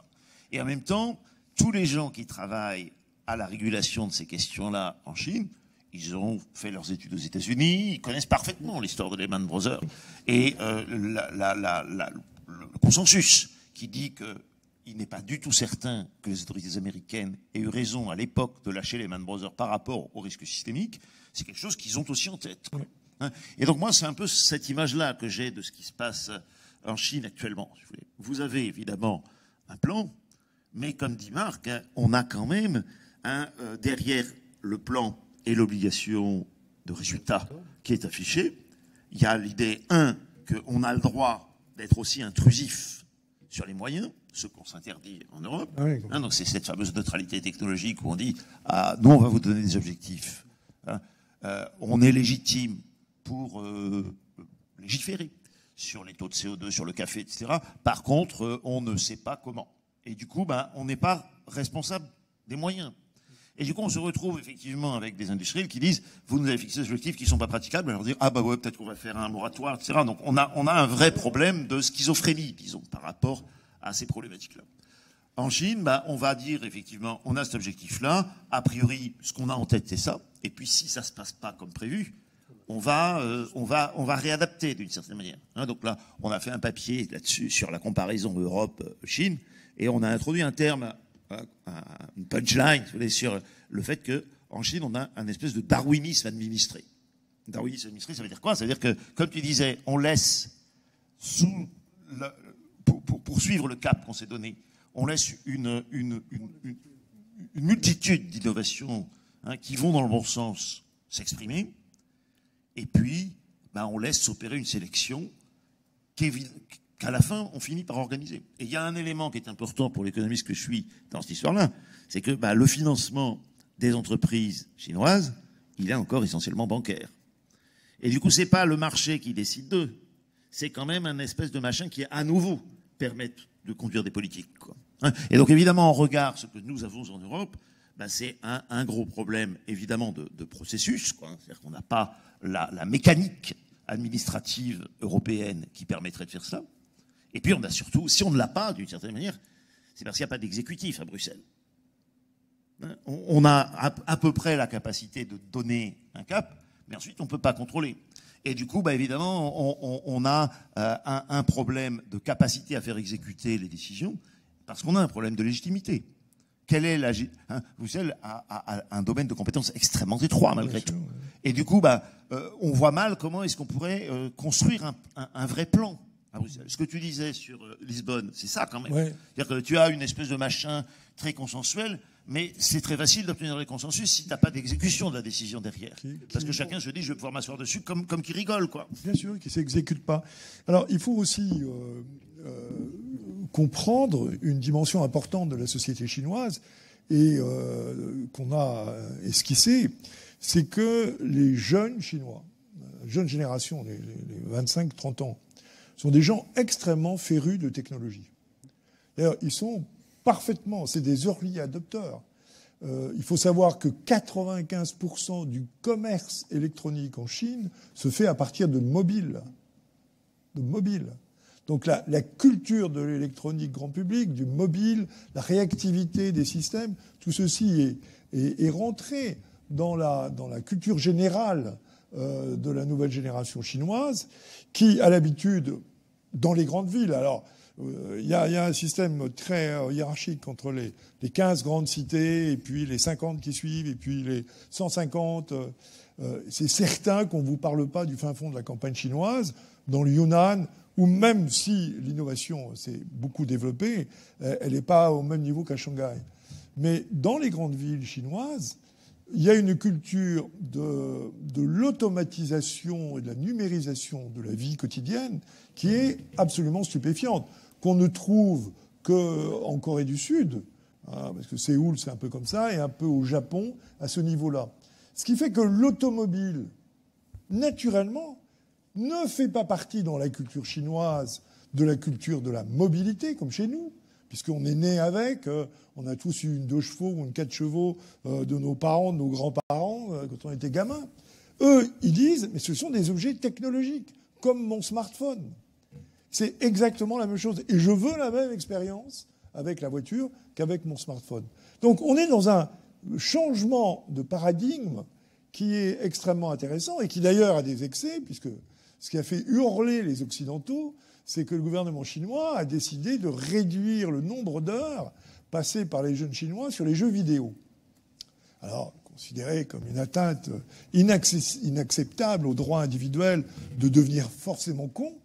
Et en même temps, tous les gens qui travaillent à la régulation de ces questions-là en Chine, ils ont fait leurs études aux États-Unis, ils connaissent parfaitement l'histoire de Lehman Brothers. Et le consensus qui dit qu'il n'est pas du tout certain que les autorités américaines aient eu raison à l'époque de lâcher Lehman Brothers par rapport au risque systémique, c'est quelque chose qu'ils ont aussi en tête. Et donc moi, c'est un peu cette image-là que j'ai de ce qui se passe en Chine actuellement. Vous avez évidemment un plan, mais comme dit Marc, on a quand même derrière le plan et l'obligation de résultat qui est affichée, il y a l'idée, qu'on a le droit d'être aussi intrusif sur les moyens, ce qu'on s'interdit en Europe. Donc c'est cette fameuse neutralité technologique où on dit nous, on va vous donner des objectifs. On est légitime pour légiférer sur les taux de CO2, sur le café, etc. Par contre, on ne sait pas comment. Et du coup, on n'est pas responsable des moyens. Et du coup, on se retrouve effectivement avec des industriels qui disent « Vous nous avez fixé des objectifs qui ne sont pas praticables. » Alors on dit « Ah bah ouais, peut-être qu'on va faire un moratoire, etc. » Donc on a un vrai problème de schizophrénie, disons, par rapport à ces problématiques-là. En Chine, on va dire effectivement, on a cet objectif-là. A priori, ce qu'on a en tête, c'est ça. Et puis si ça ne se passe pas comme prévu, on va réadapter d'une certaine manière. Donc là, on a fait un papier là-dessus sur la comparaison Europe-Chine. Et on a introduit un terme, une punchline, vous voulez, sur le fait qu'en Chine, on a un espèce de darwinisme administré. Darwinisme administré, ça veut dire quoi? Ça veut dire que, comme tu disais, on laisse, pour suivre le cap qu'on s'est donné, on laisse une multitude d'innovations qui vont dans le bon sens s'exprimer, et puis on laisse s'opérer une sélection qu'à la fin, on finit par organiser. Et il y a un élément qui est important pour l'économiste que je suis dans cette histoire-là, c'est que le financement des entreprises chinoises, il est encore essentiellement bancaire. Et du coup, c'est pas le marché qui décide d'eux, c'est quand même un espèce de machin qui, à nouveau, permet de conduire des politiques, quoi. Et donc, évidemment, en regard ce que nous avons en Europe, c'est un gros problème, évidemment, de processus, quoi. C'est-à-dire qu'on n'a pas la mécanique administrative européenne qui permettrait de faire ça. Et puis on a surtout, si on ne l'a pas d'une certaine manière, c'est parce qu'il n'y a pas d'exécutif à Bruxelles. On a à peu près la capacité de donner un cap, mais ensuite on ne peut pas contrôler. Et du coup, évidemment, on a un problème de capacité à faire exécuter les décisions, parce qu'on a un problème de légitimité. Quelle est Bruxelles a un domaine de compétences extrêmement étroit malgré tout. Et du coup, on voit mal comment est-ce qu'on pourrait construire un vrai plan à Bruxelles. Ce que tu disais sur Lisbonne, c'est ça quand même. Ouais. C'est-à-dire que tu as une espèce de machin très consensuel, mais c'est très facile d'obtenir des consensus si tu n'as pas d'exécution de la décision derrière. Parce que chacun se dit, je vais pouvoir m'asseoir dessus comme qui rigole, quoi. Bien sûr, qui ne s'exécute pas. Alors, il faut aussi comprendre une dimension importante de la société chinoise et qu'on a esquissée, c'est que les jeunes Chinois, jeune génération, les 25-30 ans, sont des gens extrêmement férus de technologie. D'ailleurs, ils sont parfaitement, c'est des early adopteurs. Il faut savoir que 95% du commerce électronique en Chine se fait à partir de mobiles. Donc la culture de l'électronique grand public, du mobile, la réactivité des systèmes, tout ceci est rentré dans la culture générale de la nouvelle génération chinoise, qui a l'habitude, dans les grandes villes, alors il y a un système très hiérarchique entre les 15 grandes cités, et puis les 50 qui suivent, et puis les 150. C'est certain qu'on ne vous parle pas du fin fond de la campagne chinoise, dans le Yunnan, où même si l'innovation s'est beaucoup développée, elle n'est pas au même niveau qu'à Shanghai. Mais dans les grandes villes chinoises, il y a une culture de l'automatisation et de la numérisation de la vie quotidienne qui est absolument stupéfiante, qu'on ne trouve qu'en Corée du Sud, parce que Séoul, c'est un peu comme ça, et un peu au Japon, à ce niveau-là. Ce qui fait que l'automobile, naturellement, ne fait pas partie dans la culture chinoise de la culture de la mobilité, comme chez nous, puisqu'on est né avec, on a tous eu une 2 chevaux ou une 4 chevaux de nos parents, de nos grands-parents, quand on était gamin. Eux, ils disent, mais ce sont des objets technologiques, comme mon smartphone. C'est exactement la même chose. Et je veux la même expérience avec la voiture qu'avec mon smartphone. Donc on est dans un changement de paradigme qui est extrêmement intéressant et qui d'ailleurs a des excès, puisque ce qui a fait hurler les Occidentaux, c'est que le gouvernement chinois a décidé de réduire le nombre d'heures passées par les jeunes Chinois sur les jeux vidéo. Alors, considéré comme une atteinte inacceptable au droit individuel de devenir forcément con.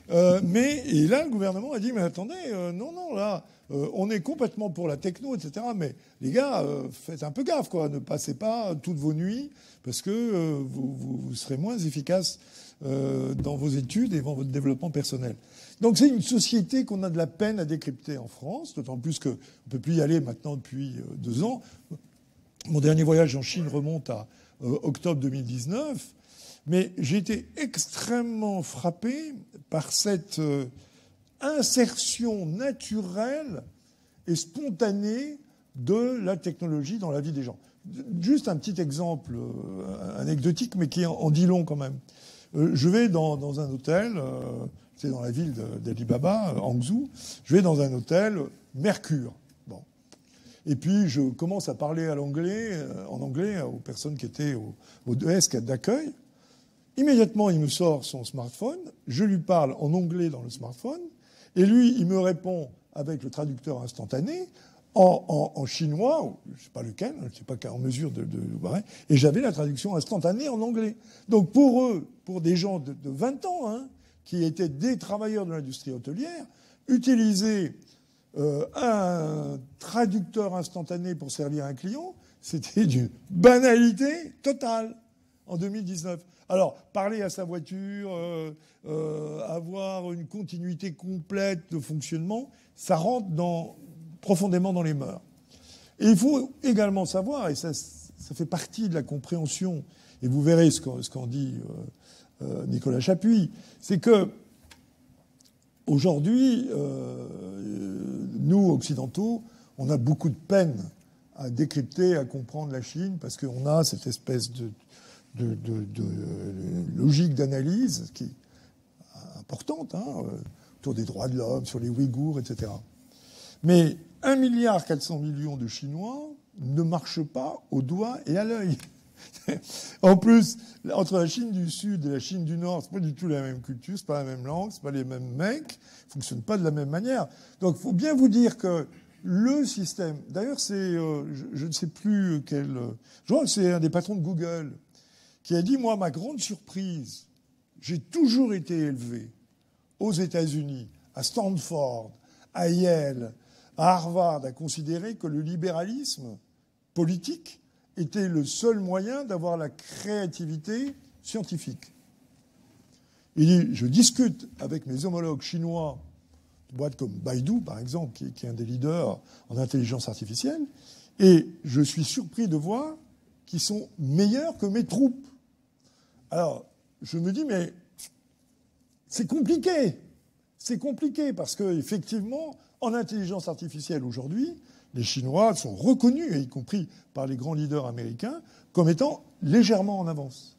Et là, le gouvernement a dit, mais attendez, non, là, on est complètement pour la techno, etc. Mais les gars, faites un peu gaffe, quoi. Ne passez pas toutes vos nuits, parce que vous serez moins efficace dans vos études et dans votre développement personnel. Donc c'est une société qu'on a de la peine à décrypter en France, d'autant plus qu'on ne peut plus y aller maintenant depuis 2 ans. Mon dernier voyage en Chine remonte à octobre 2019, mais j'ai été extrêmement frappé par cette insertion naturelle et spontanée de la technologie dans la vie des gens. Juste un petit exemple anecdotique, mais qui en dit long quand même. Je vais dans un hôtel, c'est dans la ville d'Ali Baba, Hangzhou, je vais dans un hôtel Mercure. Bon. Et puis je commence à parler en anglais aux personnes qui étaient au desk d'accueil. Immédiatement, il me sort son smartphone, je lui parle en anglais dans le smartphone, et lui, il me répond avec le traducteur instantané en chinois, je ne sais pas lequel, je ne sais pas en mesure de et j'avais la traduction instantanée en anglais. Donc pour eux, pour des gens de 20 ans, hein, qui étaient des travailleurs de l'industrie hôtelière, utiliser un traducteur instantané pour servir un client, c'était d'une banalité totale en 2019. Alors, parler à sa voiture, avoir une continuité complète de fonctionnement, ça rentre profondément dans les mœurs. Et il faut également savoir, et ça fait partie de la compréhension, et vous verrez ce qu'en dit Nicolas Chapuis, c'est que aujourd'hui, nous, occidentaux, on a beaucoup de peine à décrypter, à comprendre la Chine, parce qu'on a cette espèce de logique d'analyse qui est importante, hein, autour des droits de l'homme, sur les Ouïghours, etc. Mais 1,4 milliard de Chinois ne marchent pas au doigt et à l'œil. En plus, entre la Chine du Sud et la Chine du Nord, c'est pas du tout la même culture, c'est pas la même langue, c'est pas les mêmes mecs, ils fonctionnent pas de la même manière. Donc, faut bien vous dire que le système, d'ailleurs, c'est, je ne sais plus quel, je crois que c'est un des patrons de Google qui a dit, moi, ma grande surprise, j'ai toujours été élevé aux États-Unis, à Stanford, à Yale, à Harvard, à considérer que le libéralisme politique était le seul moyen d'avoir la créativité scientifique. Il dit, je discute avec mes homologues chinois, de boîtes comme Baidu, par exemple, qui est un des leaders en intelligence artificielle, et je suis surpris de voir qu'ils sont meilleurs que mes troupes. Alors, je me dis, mais c'est compliqué. C'est compliqué parce qu'effectivement, en intelligence artificielle aujourd'hui, les Chinois sont reconnus, y compris par les grands leaders américains, comme étant légèrement en avance.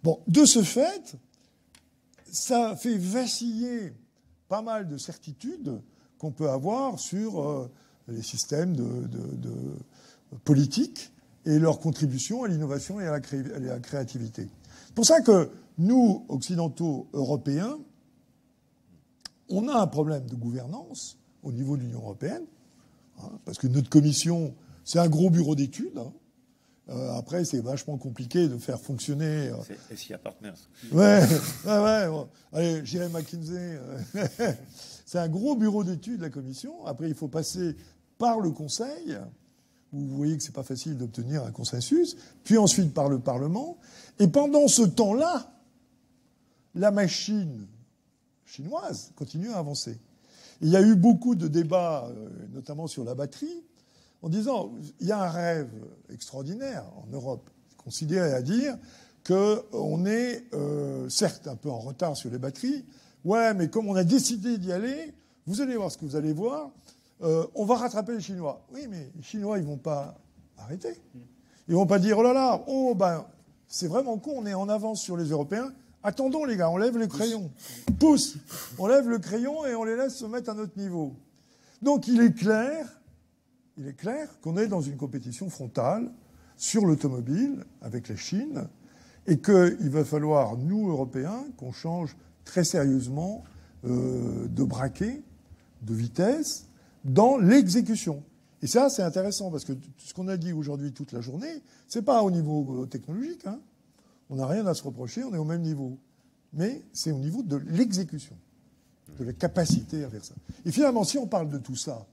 Bon, de ce fait, ça fait vaciller pas mal de certitudes qu'on peut avoir sur les systèmes de politique et leur contribution à l'innovation et à la créativité. C'est pour ça que nous, occidentaux européens, on a un problème de gouvernance au niveau de l'Union européenne, hein, parce que notre commission, c'est un gros bureau d'études. Hein. Après, c'est vachement compliqué de faire fonctionner. C'est SIA Partners. Ouais. Bon. Allez, j'irai McKinsey. C'est un gros bureau d'études, la commission. Après, il faut passer par le Conseil, où vous voyez que c'est pas facile d'obtenir un consensus, puis ensuite par le Parlement. Et pendant ce temps-là, la machine chinoise continue à avancer. Il y a eu beaucoup de débats, notamment sur la batterie, en disant il y a un rêve extraordinaire en Europe, considéré à dire qu'on est certes un peu en retard sur les batteries, ouais, mais comme on a décidé d'y aller, vous allez voir ce que vous allez voir, on va rattraper les Chinois. Oui, mais les Chinois, ils vont pas arrêter. Ils vont pas dire oh là là, oh ben c'est vraiment con, on est en avance sur les Européens. Attendons les gars, on lève le crayon. Pousse. On lève le crayon et on les laisse se mettre à notre niveau. Donc il est clair qu'on est dans une compétition frontale sur l'automobile avec la Chine et qu'il va falloir, nous, Européens, qu'on change très sérieusement de braquet, de vitesse, dans l'exécution. Et ça, c'est intéressant parce que ce qu'on a dit aujourd'hui toute la journée, c'est pas au niveau technologique, hein. On n'a rien à se reprocher, on est au même niveau. Mais c'est au niveau de l'exécution, de la capacité à faire ça. Et finalement, si on parle de tout ça,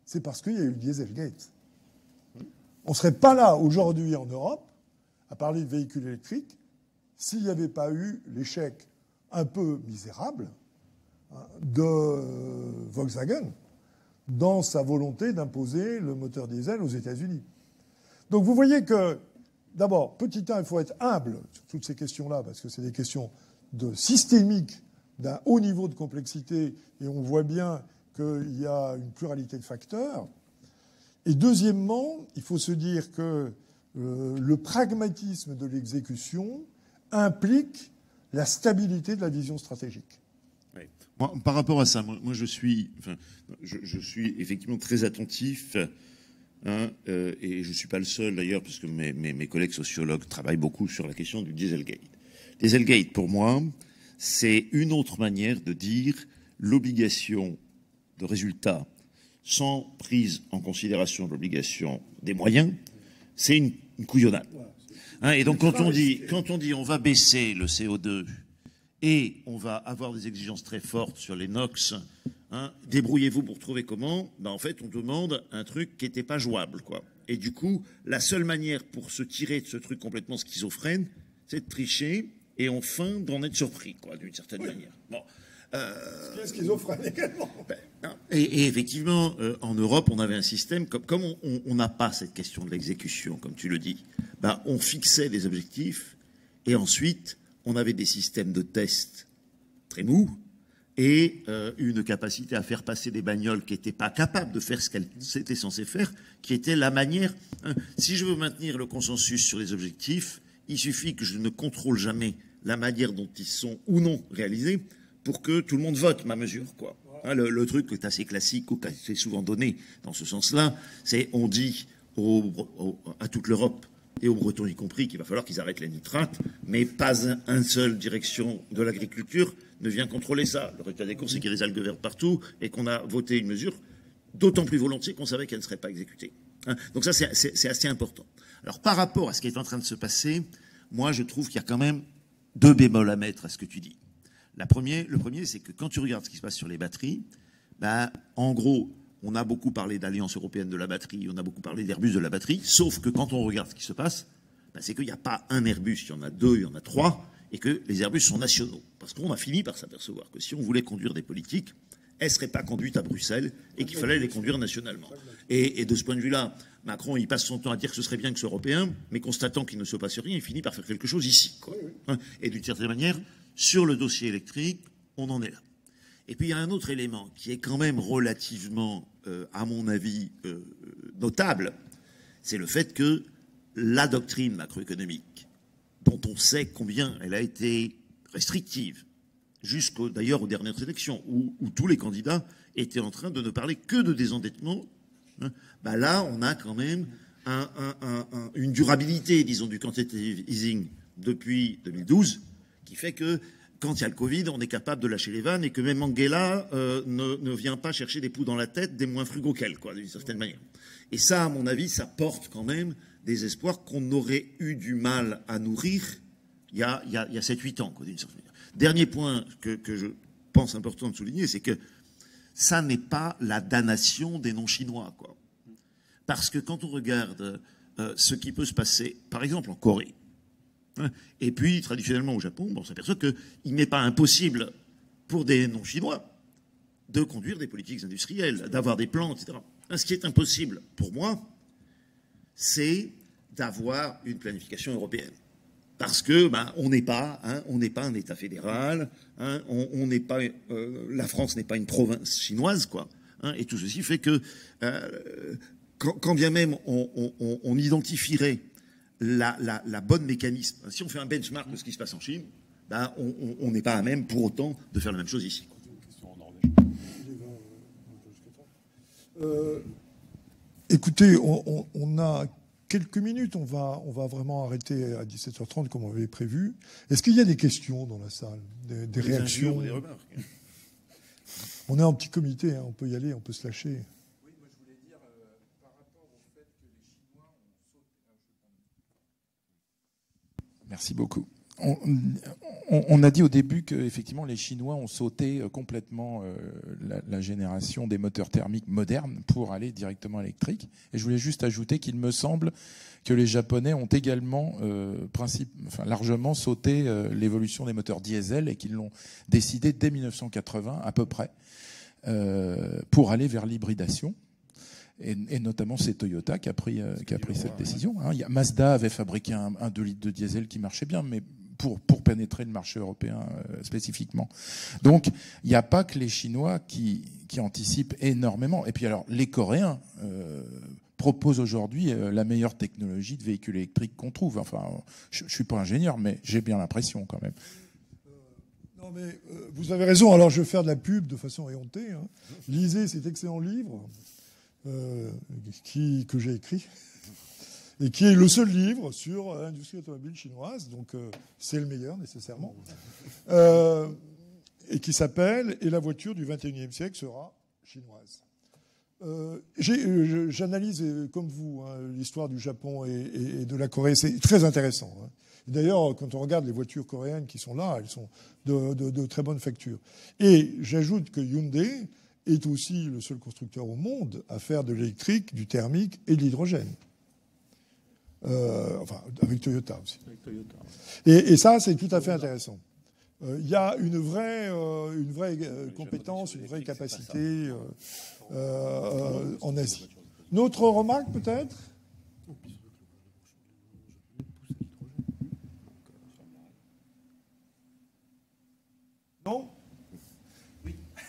c'est parce qu'il y a eu le Dieselgate. On ne serait pas là aujourd'hui en Europe à parler de véhicules électriques s'il n'y avait pas eu l'échec un peu misérable de Volkswagen dans sa volonté d'imposer le moteur diesel aux États-Unis. Donc vous voyez que, d'abord, petit 1, il faut être humble sur toutes ces questions-là, parce que c'est des questions systémiques d'un haut niveau de complexité, et on voit bien qu'il y a une pluralité de facteurs. Et deuxièmement, il faut se dire que le pragmatisme de l'exécution implique la stabilité de la vision stratégique. Oui. Moi, par rapport à ça, moi je suis effectivement très attentif, et je ne suis pas le seul d'ailleurs, parce que mes collègues sociologues travaillent beaucoup sur la question du Dieselgate. Dieselgate, pour moi, c'est une autre manière de dire l'obligation de résultat sans prise en considération de l'obligation des moyens, c'est une couillonnade. Et donc quand on dit on va baisser le CO2 et on va avoir des exigences très fortes sur les NOx, débrouillez-vous pour trouver comment, en fait on demande un truc qui n'était pas jouable, quoi. Et du coup, la seule manière pour se tirer de ce truc complètement schizophrène, c'est de tricher et enfin d'en être surpris, quoi, d'une certaine manière. Bon. Ce qui est schizophrène également. Et effectivement, en Europe, on avait un système, comme on n'a pas cette question de l'exécution, comme tu le dis, on fixait des objectifs et ensuite, on avait des systèmes de tests très mous et une capacité à faire passer des bagnoles qui n'étaient pas capables de faire ce qu'elles étaient censées faire, qui était la manière... Si je veux maintenir le consensus sur les objectifs, il suffit que je ne contrôle jamais la manière dont ils sont ou non réalisés pour que tout le monde vote ma mesure, quoi. Le truc qui est assez classique ou qui est souvent donné dans ce sens-là, c'est on dit à toute l'Europe et aux Bretons y compris qu'il va falloir qu'ils arrêtent les nitrates, mais pas une seule direction de l'agriculture ne vient contrôler ça. Le résultat des courses, c'est qu'il y a des algues vertes partout et qu'on a voté une mesure d'autant plus volontiers qu'on savait qu'elle ne serait pas exécutée. Donc ça, c'est assez important. Alors par rapport à ce qui est en train de se passer, moi je trouve qu'il y a quand même deux bémols à mettre à ce que tu dis. Le premier, c'est que quand tu regardes ce qui se passe sur les batteries, en gros, on a beaucoup parlé d'Alliance européenne de la batterie, on a beaucoup parlé d'Airbus de la batterie, sauf que quand on regarde ce qui se passe, c'est qu'il n'y a pas un Airbus, il y en a deux, il y en a trois, et que les Airbus sont nationaux. Parce qu'on a fini par s'apercevoir que si on voulait conduire des politiques, elles ne seraient pas conduites à Bruxelles et qu'il fallait les conduire nationalement. Et de ce point de vue-là, Macron, il passe son temps à dire que ce serait bien que ce soit européen, mais constatant qu'il ne se passe rien, il finit par faire quelque chose ici, quoi. Et d'une certaine manière, sur le dossier électrique, on en est là. Et puis il y a un autre élément qui est quand même relativement, à mon avis, notable, c'est le fait que la doctrine macroéconomique, dont on sait combien elle a été restrictive, d'ailleurs aux dernières élections, où tous les candidats étaient en train de ne parler que de désendettement, là on a quand même une durabilité, disons, du quantitative easing depuis 2012, qui fait que quand il y a le Covid, on est capable de lâcher les vannes et que même Angela ne vient pas chercher des poux dans la tête des moins frugaux qu'elle, quoi, d'une certaine manière. Et ça, à mon avis, ça porte quand même des espoirs qu'on aurait eu du mal à nourrir il y a 7-8 ans, quoi, d'une certaine manière. Dernier point que je pense important de souligner, c'est que ça n'est pas la damnation des non-chinois, quoi. Parce que quand on regarde ce qui peut se passer, par exemple en Corée, et puis, traditionnellement au Japon, on s'aperçoit qu'il n'est pas impossible pour des non-chinois de conduire des politiques industrielles, d'avoir des plans, etc. Ce qui est impossible pour moi, c'est d'avoir une planification européenne. Parce que on n'est pas un État fédéral, on n'est pas, la France n'est pas une province chinoise, quoi. Et tout ceci fait que, quand bien même on identifierait la bonne mécanisme. Si on fait un benchmark de ce qui se passe en Chine, on n'est pas à même pour autant de faire la même chose ici. Écoutez, on a quelques minutes. On va vraiment arrêter à 17h30 comme on avait prévu. Est-ce qu'il y a des questions dans la salle, des réactions, des remarques? On est en petit comité, on peut y aller, on peut se lâcher. Merci beaucoup. On a dit au début que effectivement les Chinois ont sauté complètement la génération des moteurs thermiques modernes pour aller directement électrique. Et je voulais juste ajouter qu'il me semble que les Japonais ont également largement sauté l'évolution des moteurs diesel et qu'ils l'ont décidé dès 1980 à peu près pour aller vers l'hybridation. Et notamment c'est Toyota qui a pris cette décision. Mazda avait fabriqué un 2 litres de diesel qui marchait bien, mais pour pénétrer le marché européen spécifiquement. Donc, il n'y a pas que les Chinois qui anticipent énormément. Et puis alors, les Coréens proposent aujourd'hui la meilleure technologie de véhicules électriques qu'on trouve. Enfin, je suis pas ingénieur, mais j'ai bien l'impression quand même. Non, mais vous avez raison. Alors, je vais faire de la pub de façon éhontée. Hein. Lisez cet excellent livre que j'ai écrit et qui est le seul livre sur l'industrie automobile chinoise. Donc, c'est le meilleur, nécessairement. Et qui s'appelle « Et la voiture du 21e siècle sera chinoise ». J'analyse, comme vous, hein, l'histoire du Japon et de la Corée. C'est très intéressant. Hein. D'ailleurs, quand on regarde les voitures coréennes qui sont là, elles sont de très bonne facture. Et j'ajoute que Hyundai est aussi le seul constructeur au monde à faire de l'électrique, du thermique et de l'hydrogène. Enfin, avec Toyota aussi. Avec Toyota. Et ça, c'est tout à fait intéressant. Il y a une vraie compétence, une vraie capacité en Asie. Notre remarque, peut-être ? Non ?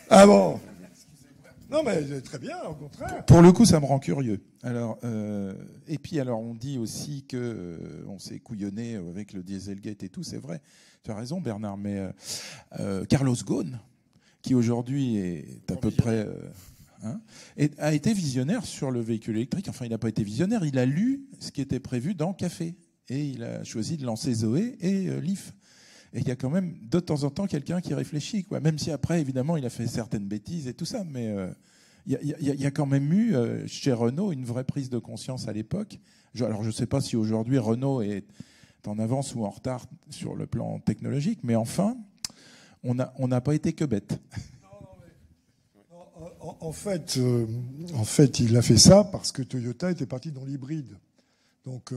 Ah bon ? Non, mais très bien, au contraire. Pour le coup, ça me rend curieux. Alors, et puis, alors, on dit aussi que on s'est couillonné avec le Dieselgate et tout, c'est vrai. Tu as raison, Bernard, mais Carlos Ghosn, qui aujourd'hui est à peu près... a été visionnaire sur le véhicule électrique. Enfin, il n'a pas été visionnaire, il a lu ce qui était prévu dans Café. Et il a choisi de lancer Zoé et Leaf. Et il y a quand même de temps en temps quelqu'un qui réfléchit, quoi. Même si après, évidemment, il a fait certaines bêtises et tout ça. Mais il y a quand même eu chez Renault une vraie prise de conscience à l'époque. Alors je ne sais pas si aujourd'hui Renault est en avance ou en retard sur le plan technologique, mais enfin, on n'a pas été que bête. En fait, il a fait ça parce que Toyota était parti dans l'hybride. Donc,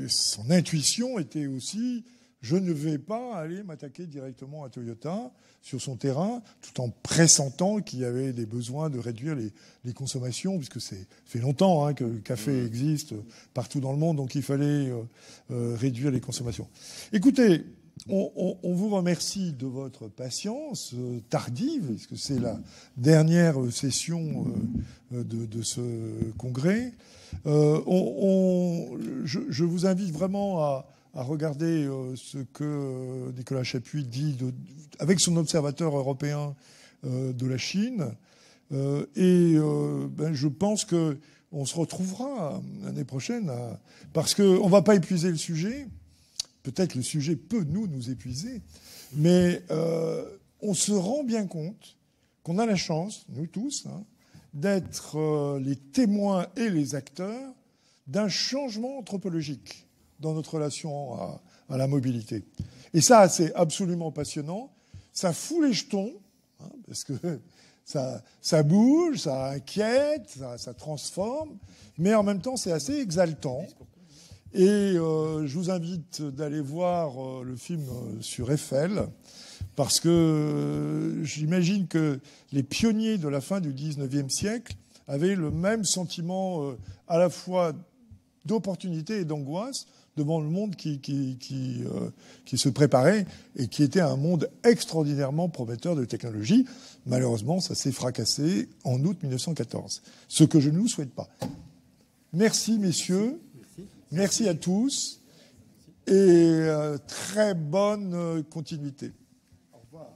son intuition était aussi, je ne vais pas aller m'attaquer directement à Toyota sur son terrain, tout en pressentant qu'il y avait des besoins de réduire les consommations, puisque ça fait longtemps que le café existe partout dans le monde, donc il fallait réduire les consommations. Écoutez, on vous remercie de votre patience tardive, parce que c'est la dernière session de ce congrès. Je vous invite vraiment à regarder ce que Nicolas Chapuis dit avec son observateur européen de la Chine. Je pense qu'on se retrouvera l'année prochaine, parce qu'on ne va pas épuiser le sujet. Peut-être le sujet peut nous épuiser, mais on se rend bien compte qu'on a la chance, nous tous, d'être les témoins et les acteurs d'un changement anthropologique dans notre relation à la mobilité. Et ça, c'est absolument passionnant. Ça fout les jetons, parce que ça bouge, ça inquiète, ça transforme, mais en même temps, c'est assez exaltant. Et je vous invite d'aller voir le film sur Eiffel, parce que j'imagine que les pionniers de la fin du 19e siècle avaient le même sentiment à la fois d'opportunité et d'angoisse devant le monde qui se préparait et qui était un monde extraordinairement prometteur de technologie. Malheureusement, ça s'est fracassé en août 1914, ce que je ne vous souhaite pas. Merci, messieurs. Merci à tous et très bonne continuité. Au revoir.